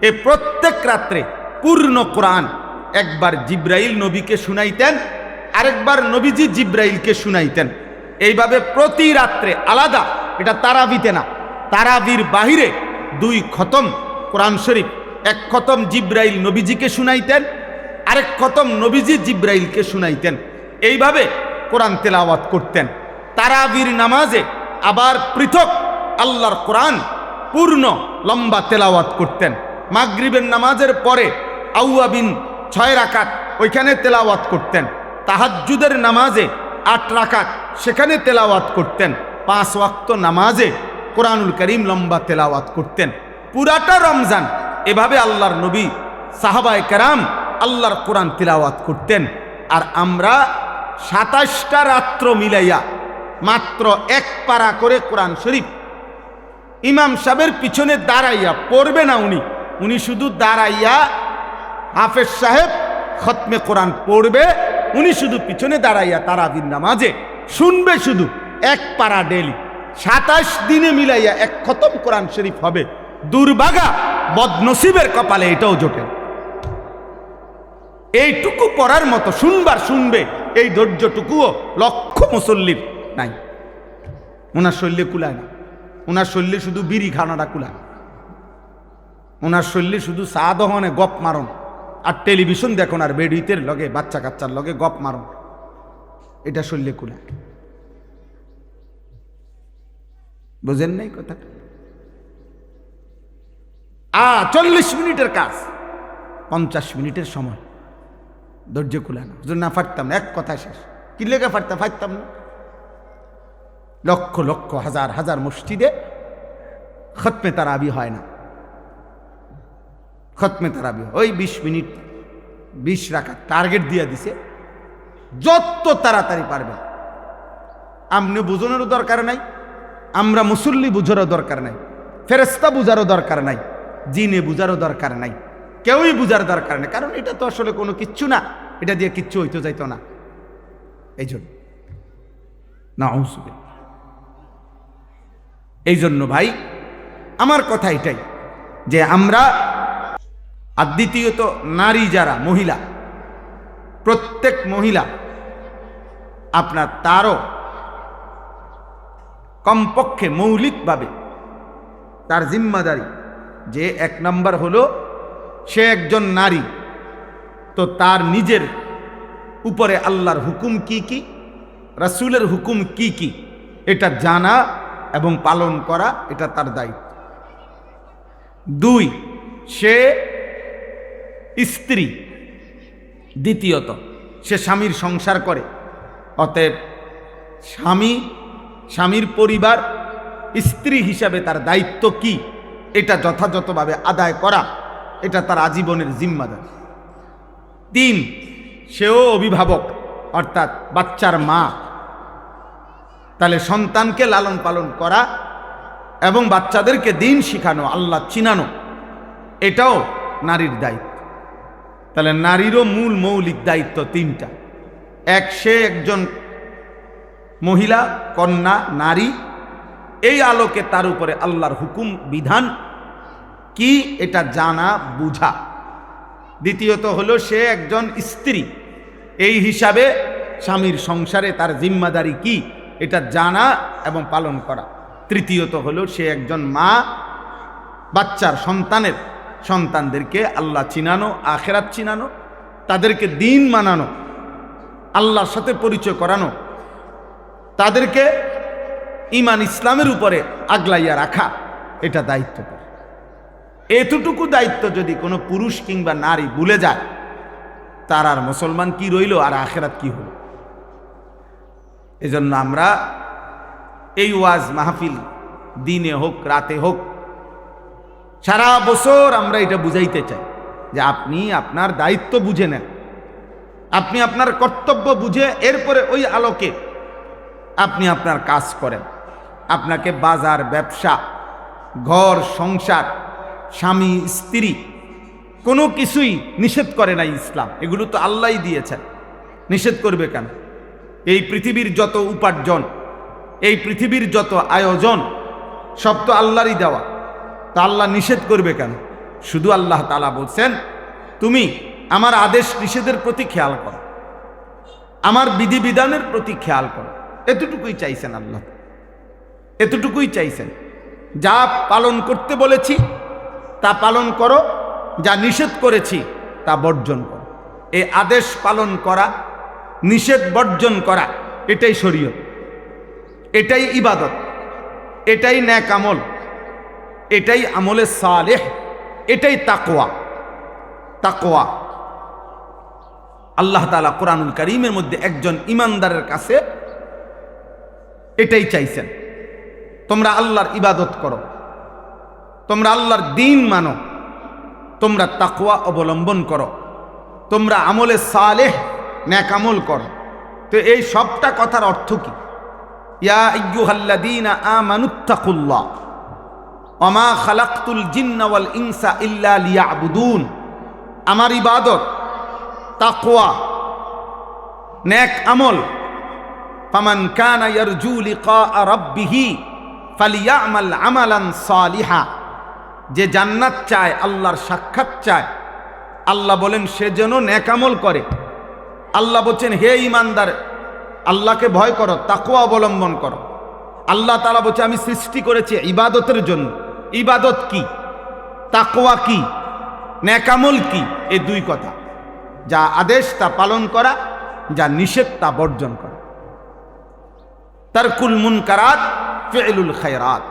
এ প্রত্যেক রাত্রে পূর্ণ কোরআন একবার জিবরাইল নবীকে শুনাইতেন, আরেকবার নবীজি জিবরাইলকে শুনাইতেন। এইভাবে প্রতি রাত্রে আলাদা, এটা তারাবিতে না, তারাবির বাহিরে 2 খতম কোরআন শরীফ, 1 খতম জিবরাইল নবীজিকে শুনাইতেন, আরেক খতম নবীজি জিবরাইলকে শুনাইতেন। এইভাবে কোরআন তেলাওয়াত করতেন। তারাবির নামাজে আবার পৃথক আল্লাহর কোরআন পূর্ণ লম্বা তেলাওয়াত করতেন। মাগরিবের নামাজের পরে আউয়াবিন 6 রাকাত ওইখানে তেলাওয়াত করতেন। তাহাজ্জুদের নামাজে 8 রাকাত সেখানে তেলাওয়াত করতেন। 5 ওয়াক্ত নামাজে কোরআনুল করিম লম্বা তেলাওয়াত করতেন। পুরাটা রমজান এভাবে আল্লাহর নবী সাহাবায়ে কেরাম আল্লাহর কোরআন তেলাওয়াত করতেন। আর আমরা 27টা রাত্র মিলাইয়া মাত্র 1 পারা করে কোরআন শরীফ ইমাম সাহেবের পিছনে দাঁড়াইয়া পড়বে না, উনি শুধু দাঁড়াইয়া হাফেজ সাহেব খতমে কোরআন পড়বে, উনি শুধু পিছনে দাঁড়াইয়া তারাবির নামাজে শুনবে, শুধু 1 পারা ডেলি। 27 দিনে মিলাইয়া 1 খতম কোরআন শরীফ হবে। দুর্ভাগা বদনসিবের কপালে এটাও জোটে। এইটুকু পড়ার মতো শুনবার শুনবে, এই ধৈর্যটুকুও লক্ষ মুসল্লির নাই। ওনার শরীরে কুলায় না, ওনার শরীরে শুধু বিড়ি খানাটা কুলায়, ওনার শরীরে শুধু চা দহনে গপ মারন আর টেলিভিশন দেখুন আর বেডিতের লগে বাচ্চা কাচ্চার লগে গপ মারন, এটা শরীরে কুলায়। বুঝেন নাই কথা? 40 মিনিটের কাজ 50 মিনিটের সময়, ধৈর্য কুলায় না। না পারতাম না, এক কথা শেষ। কি লেগে পারতাম না? লক্ষ লক্ষ হাজার হাজার মসজিদে খতমে তারাবি হয় না। খতমে তারাবি ওই 20 মিনিট 20 রাকাত টার্গেট দিয়ে দিছে, যত তাড়াতাড়ি পারবেন। আপনি বুঝানোরও দরকার নাই, আমরা মুসল্লি বুঝারও দরকার নাই, ফেরেশতা বুঝারও দরকার নাই, জিনে বুঝারও দরকার নাই, কেউই বুঝার দরকার নেই। কারণ এটা তো আসলে কোনো কিচ্ছু না, এটা দিয়ে কিচ্ছু হইতে যাইতো না। এই জন্য নাউযুবিল্লাহ। এই জন্য ভাই আমার কথা এটাই যে আমরা, আর দ্বিতীয়ত নারী যারা মহিলা, প্রত্যেক মহিলা আপনার তারও কমপক্ষে মৌলিকভাবে তার জিম্মাদারি যে এক নাম্বার হলো সে একজন নারী, তো তার নিজের উপরে আল্লাহর হুকুম কি কি, রাসূলের হুকুম কি কি, এটা জানা এবং পালন করা, এটা তার দায়িত্ব। 2, সে স্ত্রী, দ্বিতীয়ত সে স্বামীর সংসার করে, অতএব স্বামীর পরিবার, স্ত্রী হিসাবে তার দায়িত্ব কি, এটা যথাযথভাবে আদায় করা, এটা তার আজীবনের জিম্মাদারি। 3, সেও অভিভাবক, অর্থাৎ বাচ্চার মা, তাহলে সন্তানকে লালন পালন করা এবং বাচ্চাদেরকে দিন শিখানো, আল্লাহ চিনানো, এটাও নারীর দায়িত্ব। তাহলে নারীরও মূল মৌলিক দায়িত্ব 3টা। এক, সে একজন মহিলা, কন্যা, নারী, এই আলোকে তার উপরে আল্লাহর হুকুম বিধান কি এটা জানা বুঝা। দ্বিতীয়ত হলো সে একজন স্ত্রী, এই হিসাবে স্বামীর সংসারে তার জিম্মাদারি কি এটা জানা এবং পালন করা। তৃতীয়ত হলো সে একজন মা, বাচ্চার সন্তানদেরকে আল্লাহ চিনানো, আখেরাত চিনানো, তাদেরকে দিন মানানো, আল্লাহর সাথে পরিচয় করানো, তাদেরকে ঈমান ইসলামের উপরে আগলাইয়া রাখা, এটা দায়িত্ব তার। এতটুকু দায়িত্ব যদি কোনো পুরুষ কিংবা নারী ভুলে যায়, তার আর মুসলমান কি রইল, আর আখেরাত কি হলো? এজন্য আমরা এই ওয়াজ মাহফিল, দিনে হোক রাতে হোক, সারা বছর আমরা এটা বুঝাইতে চাই যে আপনি আপনার দায়িত্ব বুঝে নেন, আপনি আপনার কর্তব্য বুঝে এরপরে ওই আলোকে আপনি আপনার কাজ করেন। আপনাকে বাজার, ব্যবসা, ঘর সংসার, স্বামী স্ত্রী কোনো কিছুই নিষেধ করে নাই ইসলাম, এগুলো তো আল্লাহই দিয়েছেন, নিষেধ করবে কেন? এই পৃথিবীর যত উপার্জন, এই পৃথিবীর যত আয়োজন, সব তো আল্লাহরই দেওয়া, তা আল্লাহ নিষেধ করবে কেন? শুধু আল্লাহ তাআলা বলছেন তুমি আমার আদেশ নিষেধের প্রতি খেয়াল করো, আমার বিধিবিধানের প্রতি খেয়াল করো, এতটুকুই চাইছেন আল্লাহ, এতটুকুই চাইছেন। যা পালন করতে বলেছি তা পালন করো, যা নিষেধ করেছি তা বর্জন করো। এই আদেশ পালন করা, নিষেধ বর্জন করা, এটাই শরীয়ত, এটাই ইবাদত, এটাই নেক আমল, এটাই আমলে সালেহ, এটাই তাকওয়া। তাকওয়া আল্লাহ তাআলা কোরআনুল কারীমের মধ্যে একজন ঈমানদারের কাছে এটাই চাইছেন, তোমরা আল্লাহর ইবাদত করো, তোমরা আল্লাহর দ্বীন মানো, তোমরা তাকওয়া অবলম্বন করো, তোমরা আমলে সালেহ নেক আমল করো। তো এই সবটা কথার অর্থ কি? ইয়া আইয়ুহাল্লাযীনা আমানুত্তাকুল্লাহ ওয়া মা খালাকতুল জিন্না ওয়াল ইনসা ইল্লা লিয়াবুদুন। আমার ইবাদত, তাকওয়া, নেক আমল, ফামান কানা ইয়ারজু লিকা রাব্বিহি ফালিয়ামাল আমালান সালিহা। যে জান্নাত চায়, আল্লাহর সাক্ষাৎ চায়, আল্লাহ বলেন সে যেন নেক আমল করে। আল্লাহ বলছেন হে ঈমানদার, আল্লাহকে ভয় করো, তাকওয়া অবলম্বন করো। আল্লাহ তাআলা বলছে আমি সৃষ্টি করেছি ইবাদতের জন্য। ইবাদত কি, তাকওয়া কি, নেক আমল কি? এই দুই কথা, যা আদেশ তা পালন করা, যা নিষেধ তা বর্জন করা। তারকুল মুনকারাত ফি'লুল খায়রাত,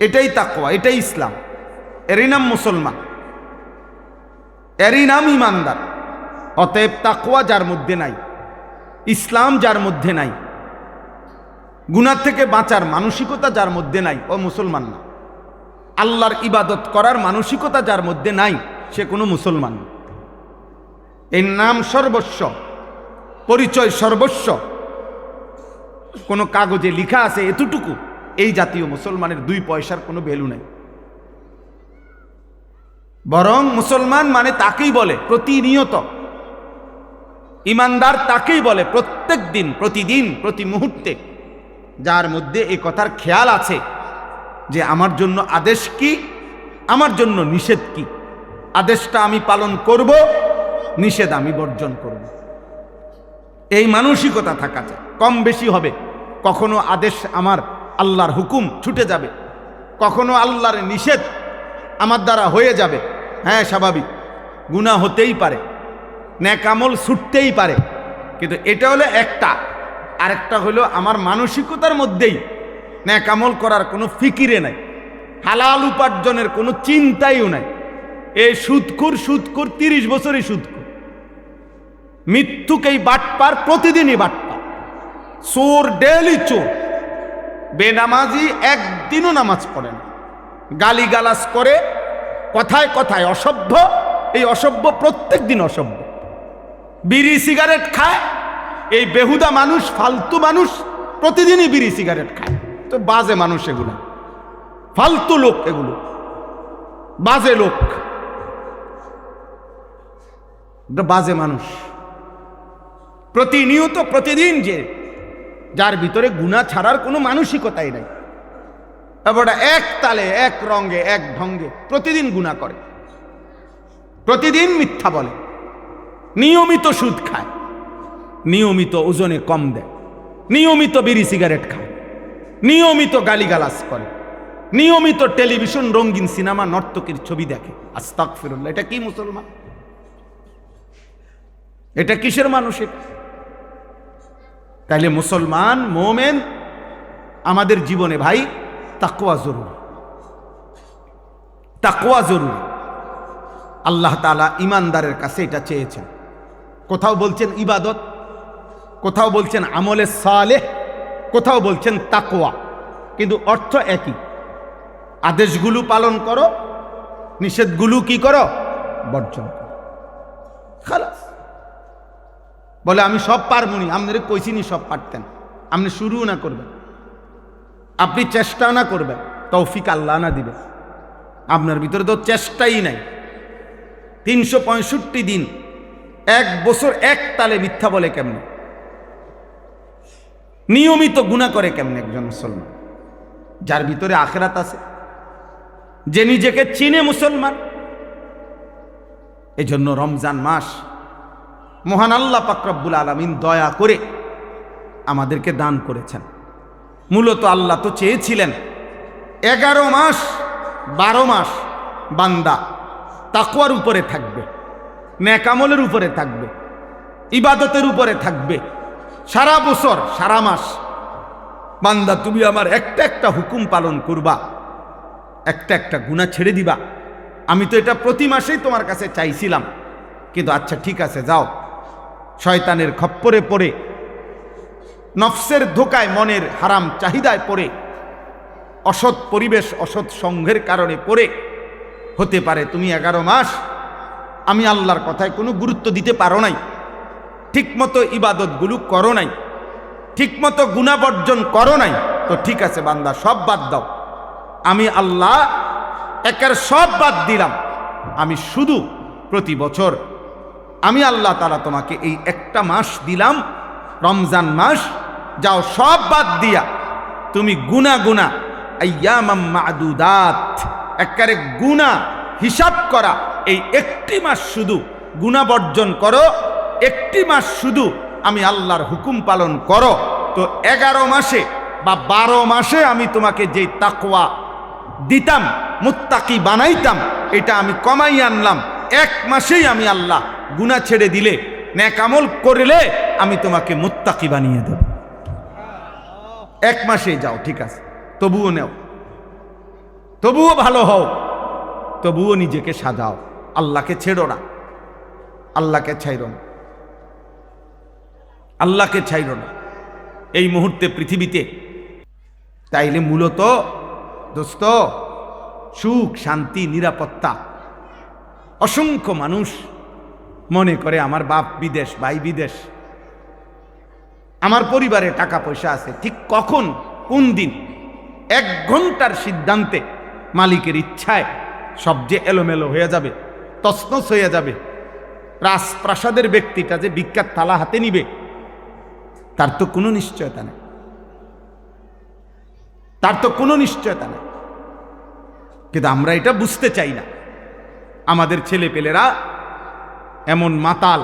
এটাই তাকওয়া, এটাই ইসলাম। এরই নাম মুসলমান, এরই নাম ঈমানদার। অতএব তাকওয়া যার মধ্যে নাই, ইসলাম যার মধ্যে নাই, গুনাহ থেকে বাঁচার মানসিকতা যার মধ্যে নাই, ও মুসলমান না। আল্লাহর ইবাদত করার মানসিকতা যার মধ্যে নাই, সে কোনো মুসলমান না। এই নাম সর্বস্ব, পরিচয় সর্বস্ব, কোনো কাগজে লেখা আছে এতটুকু, এই জাতীয় মুসলমানের 2 পয়সার কোনো ভ্যালু নাই। বরং মুসলমান মানে তাকেই বলে প্রতিনিয়ত, ঈমানদার তাকেই বলে প্রত্যেক দিন, প্রতিদিন, প্রতি মুহূর্তে, যার মধ্যে এই কথার খেয়াল আছে যে আমার জন্য আদেশ কি, আমার জন্য নিষেধ কি, আদেশটা আমি পালন করব, নিষেধ আমি বর্জন করব। এই মানসিকতা থাকা চাই। কম বেশি হবে, কখনো আদেশ আমার আল্লাহর হুকুম ছুটে যাবে, কখনো আল্লাহর নিষেধ আমার দ্বারা হয়ে যাবে, হ্যাঁ স্বাভাবিক, গুনাহ হতেই পারে, নেক আমল ছুটতেই পারে, কিন্তু এটা হলো একটা। আরেকটা হলো আমার মানসিকতার মধ্যেই নেক আমল করার কোনো ফিকিরে নাই, হালাল উপার্জনের কোনো চিন্তাইও নাই। এই সুদখোর 30 বছরই সুদখোর, মৃত্যুকেই বাটপার, প্রতিদিনই বাটপার, চোর ডেলি চোর, বেনামাজি একদিনও নামাজ পড়ে না, গালিগালাজ করে, কথায় কথায় অসভ্য, এই অসভ্য প্রত্যেক দিন অসভ্য, বিড়ি সিগারেট খায়, এই বেহুদা মানুষ, ফালতু মানুষ প্রতিদিনই বিড়ি সিগারেট খায়। তো বাজে মানুষ এগুলো, ফালতু লোক, এগুলো বাজে লোক, বাজে মানুষ প্রতিনিয়ত প্রতিদিন, যে যার ভিতরে গুনাহ ছাড়ার কোনো মানসিকতাই নাই, এবার এক তালে, এক রঙে, এক ঢঙ্গে প্রতিদিন গুনাহ করে, প্রতিদিন মিথ্যা বলে, নিয়মিত সুদ খায়, নিয়মিত ওজনে কম দেয়, নিয়মিত বিড়ি সিগারেট খায়, নিয়মিত গালিগালাজ করে, নিয়মিত টেলিভিশন, রঙিন সিনেমা, নর্তকীর ছবি দেখে। আস্তাগফিরুল্লাহ, এটা কি মুসলমান? এটা কিসের মানুষ? তাইলে মুসলমান মোমেন আমাদের জীবনে ভাই তাকওয়া জরুরি, তাকওয়া জরুরি। আল্লাহ তাআলা ইমানদারের কাছে এটা চেয়েছেন। কোথাও বলছেন ইবাদত, কোথাও বলছেন আমলে সালেহ, কোথাও বলছেন তাকওয়া, কিন্তু অর্থ একই। আদেশগুলো পালন করো, নিষেধগুলো কি করো? বর্জন করো, খালাস। বলে আমি সব পারবনি, আপনাদের কইছিনি সব পারতেন, আপনি শুরুও না করবেন, আপনি চেষ্টাও না করবেন, তৌফিক আল্লাহ না দিবে। আপনার ভিতরে তো চেষ্টাই নাই। 365 দিন, 1 বছর এক তালে মিথ্যা বলে কেমনে? নিয়মিত গুনাহ করে কেমনে একজন মুসলমান? যার ভিতরে আখিরাত আছে, যে নিজেকে চিনে মুসলমান। এই জন্য রমজান মাস মহান আল্লাহ পাক রব্বুল আলামিন দয়া করে আমাদেরকে দান করেছেন। মূলত আল্লাহ তো চেয়েছিলেন 11 মাস 12 মাস বান্দা তাকওয়ার উপরে থাকবে, নেক আমলের উপরে থাকবে, ইবাদতের উপরে থাকবে। সারা বছর, সারা মাস বান্দা তুমি আমার একটা একটা হুকুম পালন করবা, একটা একটা গুনাহ ছেড়ে দিবা। আমি তো এটা প্রতি মাসেই তোমার কাছে চাইছিলাম, কিন্তু আচ্ছা ঠিক আছে যাও, শয়তানের খপ্পরে পড়ে, নফসের ধোকায়, মনের হারাম চাহিদায় পড়ে, অসৎ পরিবেশ, অসৎ সংঘের কারণে পড়ে হতে পারে তুমি 11 মাস আমি আল্লাহর কথায় কোনো গুরুত্ব দিতে পারো নাই, ঠিকমতো ইবাদতগুলো করো নাই, ঠিকমতো গুনাহ বর্জন করো নাই। তো ঠিক আছে বান্দা, সব বাদ দাও, আমি আল্লাহ একের সব বাদ দিলাম। আমি শুধু প্রতি বছর আমি আল্লাহ তাআলা তোমাকে এই একটা মাস দিলাম, রমজান মাস, যাও সব বাদ দিয়া তুমি গুনাহ আইয়ামাম মা'দুদাত, একেবারে গুনাহ হিসাব করা এই একটি মাস শুধু গুনাহ বর্জন করো, একটি মাস শুধু আমি আল্লাহর হুকুম পালন করো। তো 11 মাসে বা 12 মাসে আমি তোমাকে যেই তাকওয়া দিতাম, মুত্তাকি বানাইতাম, এটা আমি কমাই আনলাম। 1 মাসেই আমি আল্লাহ গুনাহ ছেড়ে দিলে, নেক আমল করলে আমি তোমাকে মুত্তাকি বানিয়ে দেব। 1 মাসেই যাও, ঠিক আছে, তবুও নেও, তবুও ভালো হও, তবুও নিজেকে সাজাও, আল্লাহকে ছেড়ো না, আল্লাহকে ছাইরো না, আল্লাহকে ছাইরো না এই মুহূর্তে পৃথিবীতে। তাইলে মূলত দোস্ত, সুখ, শান্তি, নিরাপত্তা, অসংখ্য মানুষ মনে করে আমার বাপ বিদেশ, ভাই বিদেশ, আমার পরিবারে টাকা পয়সা আছে। ঠিক কখন, কোন দিন, 1 ঘন্টার সিদ্ধান্তে, মালিকের ইচ্ছায় সব যে এলোমেলো হয়ে যাবে, তছনছ হয়ে যাবে। রাজপ্রাসাদের ব্যক্তিটা যে ভিক্ষার থালা হাতে নিবে, তার তো কোনো নিশ্চয়তা নেই, তার তো কোনো নিশ্চয়তা নেই। কিন্তু আমরা এটা বুঝতে চাই না। আমাদের ছেলেপেলেরা এমন মাতাল,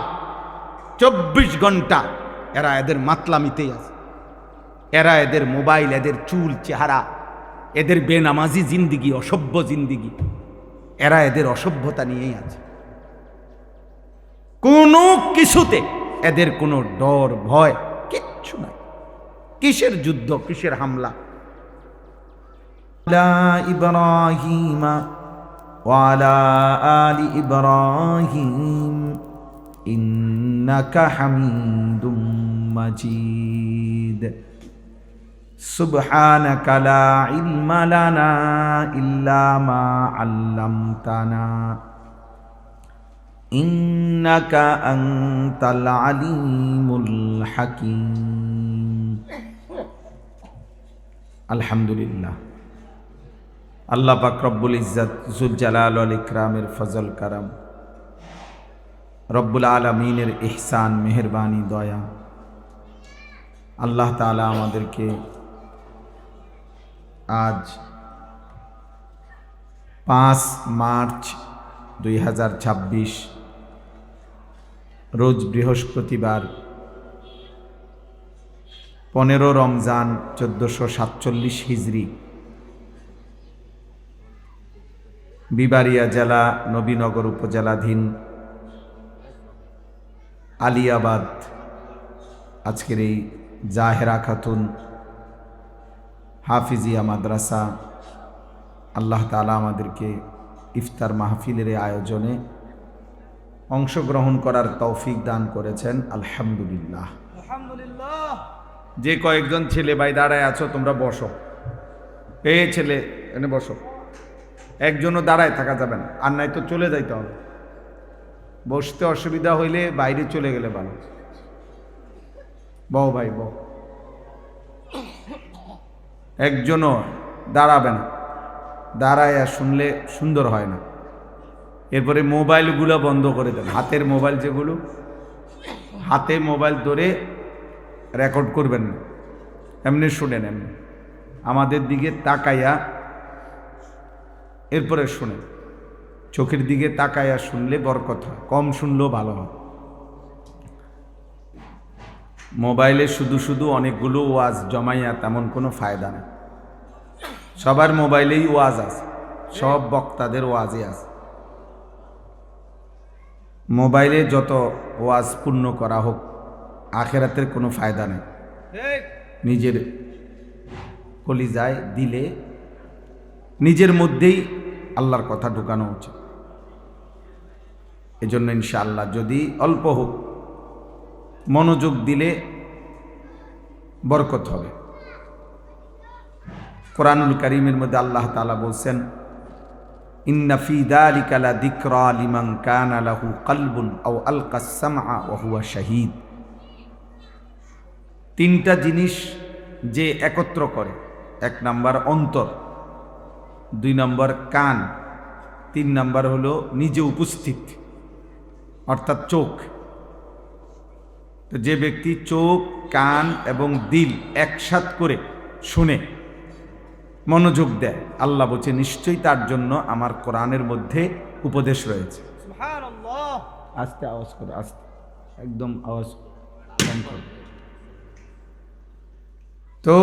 24 ঘন্টা এরা এদের মাতলামিতেই আছে, এরা এদের মোবাইল, এদের চুল, চেহারা, এদের বেনামাজি জিন্দিগি, অসভ্য জিন্দিগি, এরা এদের অসভ্যতা নিয়েই আছে। কোনো কিছুতে এদের কোনো ডর ভয় কিচ্ছু নাই। কিসের যুদ্ধ, কিসের হামলা? ইব্রাহিম ওয়ালা আলি ইব্রাহিম ইন্নাকা হামিদুম মাজিদ সুবহানাকা লা ইলমা লানা ইল্লা মা আল্লামতানা ইন্নাকা আনতাল আলিমুল হাকিম। আলহামদুলিল্লাহ, আল্লাহ পাক রব্বুল ইজ্জত জুল জালাল ওয়াল ইকরামের ফজল কারাম, রব্বুল আলামিনের ইহসান, মেহেরবানি, দয়া, আল্লাহ তাআলা আমাদেরকে আজ 5 মার্চ 2026 রোজ বৃহস্পতিবার 15 রমজান 1447 হিজরি, বিবাড়িয়া জেলা নবীনগর উপজেলাধীন আলিয়াবাদ আজকের এই জাহেরা খাতুন হাফিজিয়া মাদ্রাসা, আল্লাহ তাআলা আমাদেরকে ইফতার মাহফিলের আয়োজনে অংশগ্রহণ করার তৌফিক দান করেছেন। আলহামদুলিল্লাহ। আলহামদুলিল্লাহ। যে কয়েকজন ছেলে ভাই দাঁড়ায় আছো তোমরা বসো। এই ছেলে এনে বসো, একজনও দাঁড়ায় থাকা যাবে না, আর নাই তো চলে যাইতে হবে। বসতে অসুবিধা হইলে বাইরে চলে গেলে ভালো। বউ ভাই বউ, একজনও দাঁড়াবে না, দাঁড়ায় শুনলে সুন্দর হয় না। এরপরে মোবাইলগুলো বন্ধ করে দেন, হাতের মোবাইল যেগুলো, হাতে মোবাইল ধরে রেকর্ড করবেন না, এমনি শুনেন, এমনি আমাদের দিকে তাকাইয়া এরপরে শুনেন। চোখের দিকে তাকাইয়া শুনলে বরকত হয়, কম শুনলেও ভালো হয়। মোবাইলে শুধু শুধু অনেকগুলো ওয়াজ জমাইয়া তেমন কোনো ফায়দা নেই। সবার মোবাইলেই ওয়াজ আছে, সব বক্তাদের ওয়াজে আছে। মোবাইলে যত ওয়াজ পূর্ণ করা হোক, আখেরাতের কোনো ফায়দা নেই। নিজের কলিজায় দিলে নিজের মধ্যেই আল্লাহর কথা ঢুকানো উচিত। এজন্য ইনশাআল্লাহ যদি অল্প হোক মনোযোগ দিলে বরকত হবে। কোরআনুল কারীমের মধ্যে আল্লাহ তাআলা বলছেন, ইন্না ফি যালিকা লা যিকরা লিমান কানা লাহু কলবুন আও আলকাস সামআ ওয়া হুয়া শাহীদ। 3টা জিনিস যে একত্র করে, 1 নাম্বার অন্তর, 2 নাম্বার কান, 3 নাম্বার হলো নিজে উপস্থিত অর্থাৎ চোখ। তো যে ব্যক্তি চোখ, কান এবং দিল একসাথ করে শুনে মনোযোগ দেয়, আল্লাহ বলছে নিশ্চয়ই তার জন্য আমার কোরআনের মধ্যে উপদেশ রয়েছে। সুবহানাল্লাহ। আস্তে আওয়াজ করো, আস্তে, একদম আওয়াজ কম করো। তো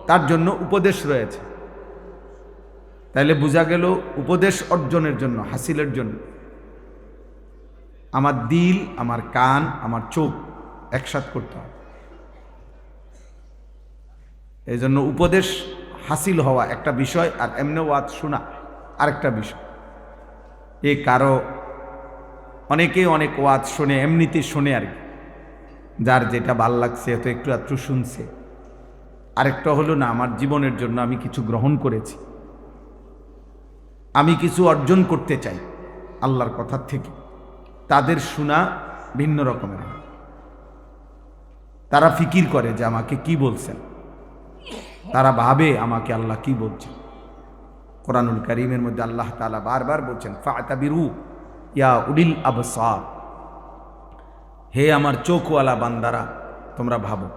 তার জন্য উপদেশ রয়েছে। তাইলে বোঝা গেল উপদেশ অর্জনের জন্য, হাসিলের জন্য আমার দিল, আমার কান, আমার চোখ একসাথ করতে হবে। এই জন্য উপদেশ হাসিল হওয়া একটা বিষয়, আর এমনি ওয়াজ শোনা আরেকটা বিষয়। কারো অনেকেই অনেক ওয়াজ শুনে, এমনিতে শুনে আর কি, যার যেটা ভাল লাগছে তো একটু আধটু শুনছে। আরেকটা হলো না, আমার জীবনের জন্য আমি কিছু গ্রহণ করেছি, আমি কিছু অর্জন করতে চাই আল্লাহর কথা থেকে, তাদের শোনা ভিন্ন রকমের হয়। তারা ফিকির করে যে আমাকে কি বলছেন, তারা ভাবে আমাকে আল্লাহ কি বলছেন। কোরআনুল কারীমের মধ্যে আল্লাহ তাআলা বারবার বলছেন, ফাতাবিরু ইয়া উলিল আবসার, হে আমার চোখওয়ালা বান্দারা তোমরা ভাবো।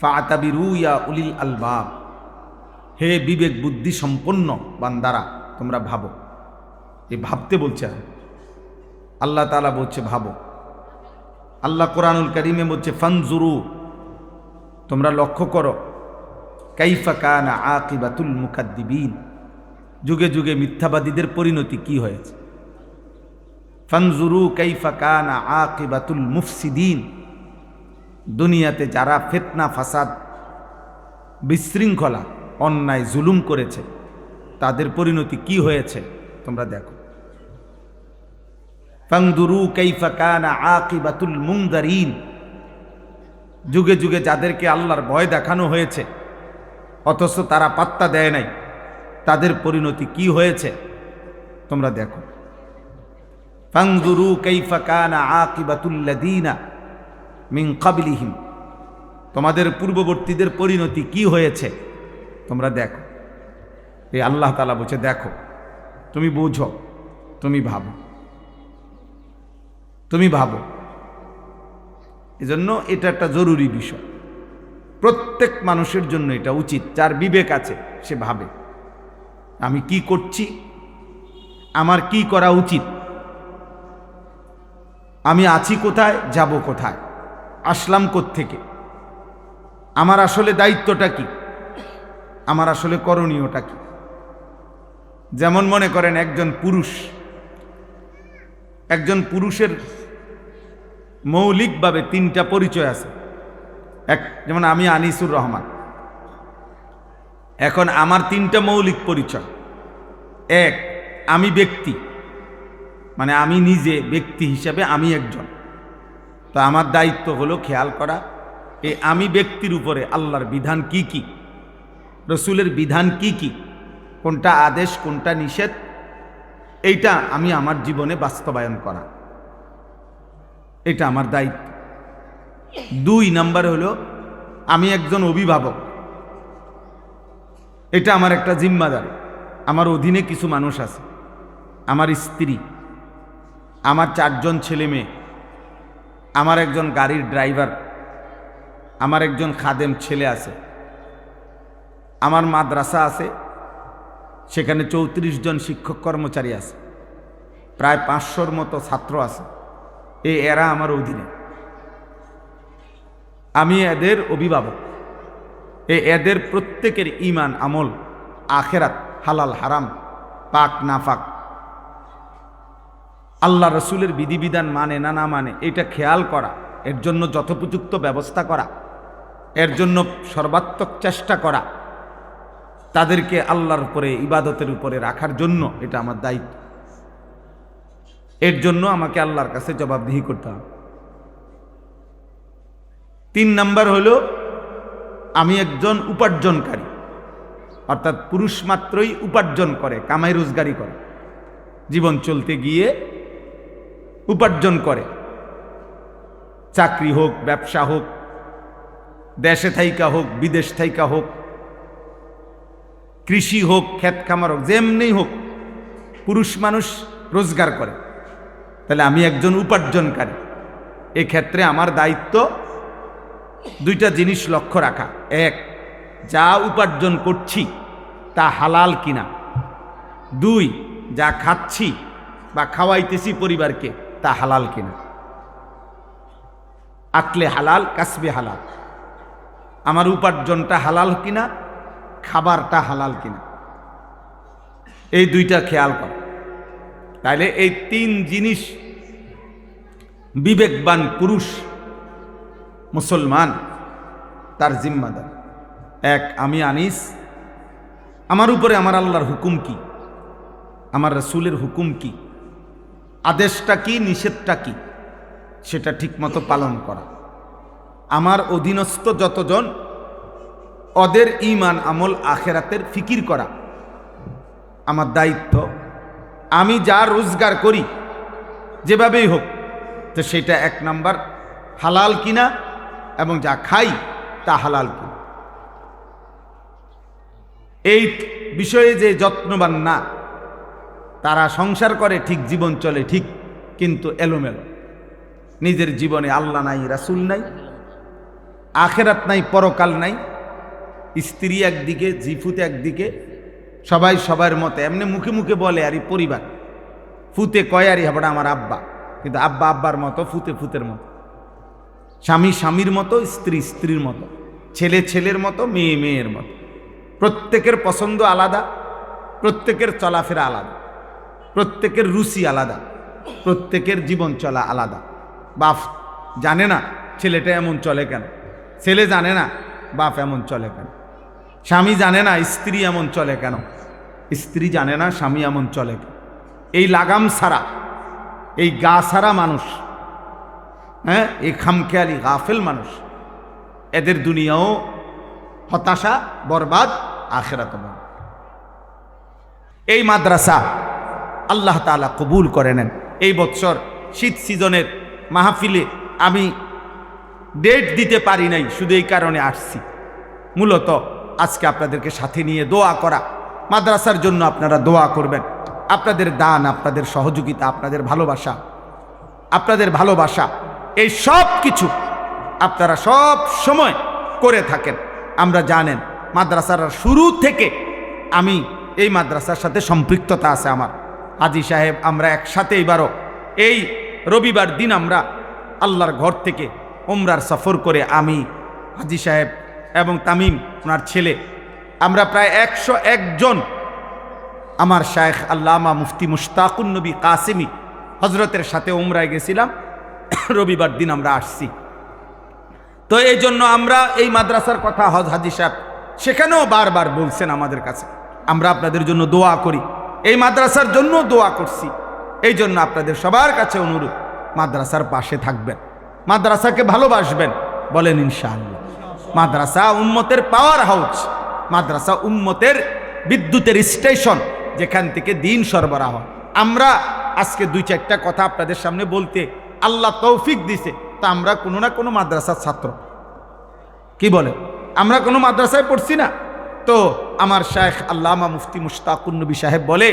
ফাতাবিরু ইয়া উলিল আলবাব, হে বিবেক বুদ্ধি সম্পন্ন বান্দারা তোমরা ভাবো। এই ভাবতে বলছে আল্লাহ তাআলা, বলছে ভাবো। আল্লাহ কোরআনুল কারীমে বলছে ফানজুরু, তোমরা লক্ষ্য করো। কাইফা কানা আকিবাতুল মুকাদ্দিবিন, যুগে যুগে মিথ্যাবাদীদের পরিণতি কি হয়েছে। ফানজুরু কাইফা কানা আকিবাতুল মুফসিদিন, দুনিয়াতে যারা ফিতনা ফাসাদ বিশৃঙ্খলা অন্যায় জুলুম করেছে তাদের পরিণতি কি হয়েছে তোমরা দেখো। ফানজুরু কাইফা কানা আকিবাতুল মুনদারিন, যুগে যুগে যাদেরকে আল্লাহর ভয় দেখানো হয়েছে অথচ তারা পাত্তা দেয় নাই, তাদের পরিণতি কি হয়েছে তোমরা দেখো। ফানজুরু কাইফা কানা আকিবাতুল লাযিনা মিন ক্বাবলিহিম, তোমাদের পূর্ববর্তীদের পরিণতি কি হয়েছে তোমরা দেখো। এই আল্লাহ তাআলা বলছে দেখো, তুমি বুঝো, তুমি ভাবো, তুমি ভাবো। এজন্য এটা একটা জরুরি বিষয়, প্রত্যেক মানুষের জন্য এটা উচিত, যার বিবেক আছে সে ভাবে আমি কি করছি, আমার কি করা উচিত, আমি আছি কোথায়, যাব কোথায়, আসলাম কোত্থেকে, আমার আসলে দায়িত্বটা কি, আমার আসলে করণীয়টা কি। যেমন মনে করেন একজন পুরুষের মৌলিকভাবে তিনটা পরিচয় আছে। যেমন আমি আনিসুর রহমান, এখন আমার তিনটা মৌলিক পরিচয়। এক, আমি ব্যক্তি, মানে আমি নিজে ব্যক্তি হিসাবে আমি একজন, তো আমার দায়িত্ব হলো খেয়াল করা এই আমি ব্যক্তির উপরে আল্লাহর বিধান কি কি, রসুলের বিধান কি কি, কোনটা আদেশ কোনটা নিষেধ, এইটা আমি আমার জীবনে বাস্তবায়ন করা, এটা আমার দায়িত্ব। 2 নাম্বার হলো আমি একজন অভিভাবক, এটা আমার একটা জিম্মাদারি। আমার অধীনে কিছু মানুষ আছে, আমার স্ত্রী, আমার 4 জন ছেলে মেয়ে, আমার একজন গাড়ির ড্রাইভার, আমার একজন খাদেম ছেলে আছে, আমার মাদ্রাসা আছে, সেখানে 34 জন শিক্ষক কর্মচারী আছে, প্রায় 500-র মতো ছাত্র আছে, এরা আমার অধীনে, আমি এদের অভিভাবক। এদের প্রত্যেকের ঈমান আমল আখেরাত হালাল হারাম পাক নাফাক আল্লাহ রসুলের বিধিবিধান মানে না না মানে এটা খেয়াল করা, এর জন্য যথোপযুক্ত ব্যবস্থা করা, এর জন্য সর্বাত্মক চেষ্টা করা, তাদেরকে আল্লাহর উপরে ইবাদতের উপরে রাখার জন্য এটা আমার দায়িত্ব। এর জন্য আমাকে আল্লাহর কাছে জবাবদিহি করতে হবে। 3 নাম্বার হলো আমি একজন উপার্জনকারী, অর্থাৎ পুরুষ মাত্রই উপার্জন করে, কামাই রোজগারি করে, জীবন চলতে গিয়ে উপার্জন করে, চাকরি হোক, ব্যবসা হোক, দেশে থাইকা হোক, বিদেশ থাইকা হোক, কৃষি হোক, ক্ষেত খামার হোক, যেমনি হোক পুরুষ মানুষ রোজগার করে, তাহলে আমি একজন উপার্জনকারী। এক্ষেত্রে আমার দায়িত্ব 2টা জিনিস লক্ষ্য রাখা। 1, যা উপার্জন করছি তা হালাল কিনা। 2, যা খাচ্ছি বা খাওয়াইতেছি পরিবারকে তা হালাল কিনা। আকলে হালাল কাসবে হালাল, আমার উপার্জনটা হালাল কিনা, খাবারটা হালাল কিনা, এই 2টা খেয়াল কর। তাইলে এই 3 জিনিস বিবেকবান পুরুষ মুসলমান তার জিম্মাদার। 1, আমি আনিস, আমার উপরে আমার আল্লাহর হুকুম কি, আমার রাসূলের হুকুম কি, আদেশটা কি, নিষেধটা কি, সেটা ঠিকমতো পালন করা। আমার অধীনস্থ যতজন ওদের ঈমান আমল আখেরাতের ফিকির করা আমার দায়িত্ব। আমি যা রোজগার করি যেভাবেই হোক, তো সেটা 1 নাম্বার হালাল কিনা, এবং যা খাই তা হালাল কিনা। এই বিষয়ে যে যত্নবান না, তারা সংসার করে ঠিক, জীবন চলে ঠিক, কিন্তু এলোমেলো, নিজের জীবনে আল্লাহ নাই, রাসূল নাই, আখেরাত নাই, পরকাল নাই, স্ত্রী একদিকে, জিফুত একদিকে, সবাই সবার মতে এমনি মুখে মুখে বলে আর পরিবার, ফুতে কয় আর হাবড়া আমার আব্বা, কিন্তু আব্বা আব্বার মতো, ফুতে ফুতের মতো, স্বামী স্বামীর মতো, স্ত্রী স্ত্রীর মতো, ছেলে ছেলের মতো, মেয়ে মেয়ের মতো। প্রত্যেকের পছন্দ আলাদা, প্রত্যেকের চলাফেরা আলাদা, প্রত্যেকের রুচি আলাদা, প্রত্যেকের জীবন চলা আলাদা। বাপ জানে না ছেলেটা এমন চলে কেন, ছেলে জানে না বাপ এমন চলে কেন, স্বামী জানে না স্ত্রী এমন চলে কেন, স্ত্রী জানে না স্বামী এমন চলে কেন। এই লাগাম ছাড়া, এই গা ছাড়া মানুষ, হ্যাঁ, এই খামখেয়ালি গাফেল মানুষ, এদের দুনিয়াও হতাশা, বরবাদ, আখিরাতও বরবাদ। এই মাদ্রাসা আল্লাহ তাআলা কবুল করে নেন। এই বছর শীত সিজনের মাহফিলে আমি ডেট দিতে পারি নাই, শুধু এই কারণে আসছি, মূলত আজকে আপনাদেরকে সাথে নিয়ে দোয়া করা, মাদ্রাসার জন্য আপনারা দোয়া করবেন। আপনাদের দান, আপনাদের সহযোগিতা, আপনাদের ভালোবাসা, এই সব কিছু আপনারা সব সময় করে থাকেন। আমরা জানেন মাদ্রাসার শুরু থেকে আমি এই মাদ্রাসার সাথে সম্পৃক্ততা আছে আমার। হাজী সাহেব আমরা একসাথে এবারও এই রবিবার দিন আমরা আল্লাহর ঘর থেকে উমরার সফর করে আমি, হাজী সাহেব এবং তামিম ওনার ছেলে, আমরা প্রায় 101 জন আমার শায়েখ আল্লামা মুফতি মুশতাকুন নবী কাসেমি হজরতের সাথে উমরায় গেছিলাম। রবিবার দিন আমরা আসছি। তো এই জন্য আমরা এই মাদ্রাসার কথা হাজী সাহেব সেখানেও বারবার বলছেন আমাদের কাছে, আমরা আপনাদের জন্য দোয়া করি, এই মাদ্রাসার জন্য দোয়া করছি। এই জন্য আপনাদের সবার কাছে অনুরোধ, মাদ্রাসার পাশে থাকবেন, মাদ্রাসাকে ভালোবাসবেন, বলেন ইনশাআল্লাহ। মাদ্রাসা উম্মতের পাওয়ার হাউস, মাদ্রাসা উম্মতের বিদ্যুতের স্টেশন, যেখান থেকে দিন সরবরাহ হয়। আমরা আজকে 2-4টা কথা আপনাদের সামনে বলতে আল্লাহ তৌফিক দিছে, তা আমরা কোনো না কোনো মাদ্রাসার ছাত্র, কি বলে, আমরা কোনো মাদ্রাসায় পড়ছি না। তো আমার শায়েখ আল্লামা মুফতি মুশতাকুন নবী সাহেব বলে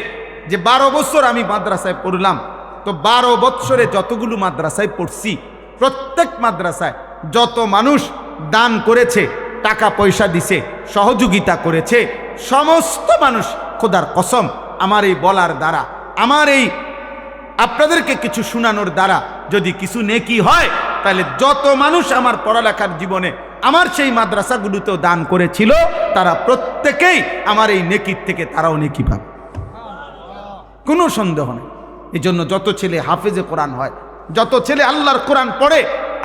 যে 12 বছর আমি মাদ্রাসায় পড়লাম, তো 12 বছরে যতগুলো মাদ্রাসায় পড়ছি, প্রত্যেক মাদ্রাসায় যত মানুষ দান করেছে, টাকা পয়সা দিছে, সহযোগিতা করেছে, সমস্ত মানুষ, খোদার কসম, আমার এই বলার দ্বারা, আমার এই আপনাদেরকে কিছু শোনানোর দ্বারা যদি কিছু নেকি হয়, তাহলে যত মানুষ আমার পড়ালেখার জীবনে আমার সেই মাদ্রাসাগুলোতেও দান করেছিল, তারা প্রত্যেকেই আমার এই নেকির থেকে তারাও নেকি পাবে, কোনো সন্দেহ নেই। এই জন্য যত ছেলে হাফেজে কোরআন হয়, যত ছেলে আল্লাহর কোরআন পড়ে,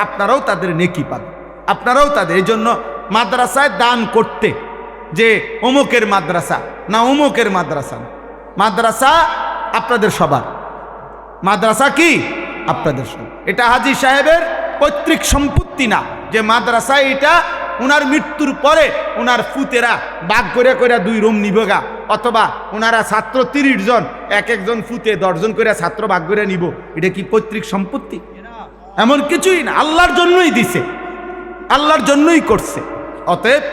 আপনারাও তাদের নেকি পাবে, আপনারাও তাদের। এই জন্য মাদ্রাসায় দান করতে যে অমুকের মাদ্রাসা না অমুকের মাদ্রাসা না, মাদ্রাসা আপনাদের সবার, মাদ্রাসা কি আপনাদের সবার। এটা হাজী সাহেবের পৈতৃক সম্পত্তি না যে মাদ্রাসা এটা উনার মৃত্যুর পরে উনার ফুতেরা বাঘ করে করে 2 রুম নিবগা, অথবা ওনারা ছাত্র 30 জন, এক একজন ফুতে 10 জন করে ছাত্র ভাগ করে নিব। এটা কি পৈতৃক সম্পত্তি? এমন কিছুই না, আল্লাহর জন্যই দিছে, আল্লাহর জন্যই করছে। অতএব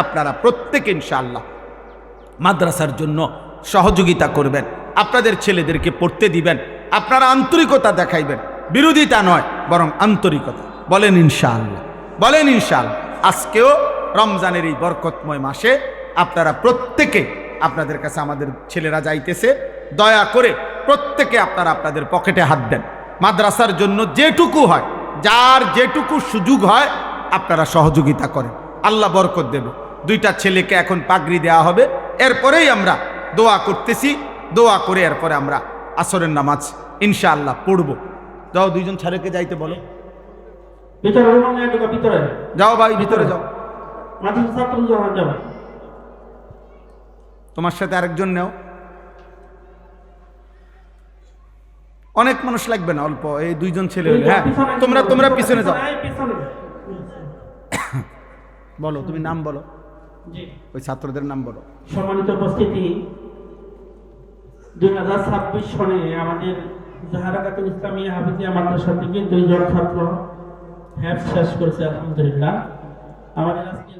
আপনারা প্রত্যেকে ইনশাআল্লাহ মাদ্রাসার জন্য সহযোগিতা করবেন, আপনাদের ছেলেদেরকে পড়তে দিবেন, আপনারা আন্তরিকতা দেখাইবেন, বিরোধিতা নয় বরং আন্তরিকতা, বলেন ইনশাআল্লাহ, বলেন ইনশাআল্লাহ। আজকেও রমজানের এই বরকতময় মাসে আপনারা প্রত্যেকে, আপনাদের কাছে আমাদের ছেলেরা যাইতেছে, দয়া করে প্রত্যেকে আপনারা আপনাদের পকেটে হাত দেন, মাদ্রাসার জন্য যেটুকু হয়, যার যেটুকু সুযোগ হয় আপনারা সহযোগিতা করেন, আল্লাহ বরকত দেবে। 2টা ছেলেকে এখন পাগড়ি দেওয়া হবে, এরপরেই আমরা দোয়া করতেছি, দোয়া করে এরপরে আমরা আসরের নামাজ ইনশাআল্লাহ পড়ব। যাও 2 জন ছেলেকে যাইতে বলো, যাও ভাই ভিতরে যাও, তোমার সাথে আরেকজন নেও, অনেক মানুষ লাগবে না, অল্প, এই 2 জন ছেলে হলে। হ্যাঁ, তোমরা পিছনে যাও, বলো, তুমি নাম বলো, ওই ছাত্রদের নাম বলো। সম্মানিত উপস্থিতি, 2026 সনে আমাদের জাহারাকাতুল ইসলামিয়া হাফিজিয়া মাদ্রাসা থেকে 2 জন ছাত্র হ্যাফজ শেষ করেছে, আলহামদুলিল্লাহ। আমাদের আজকে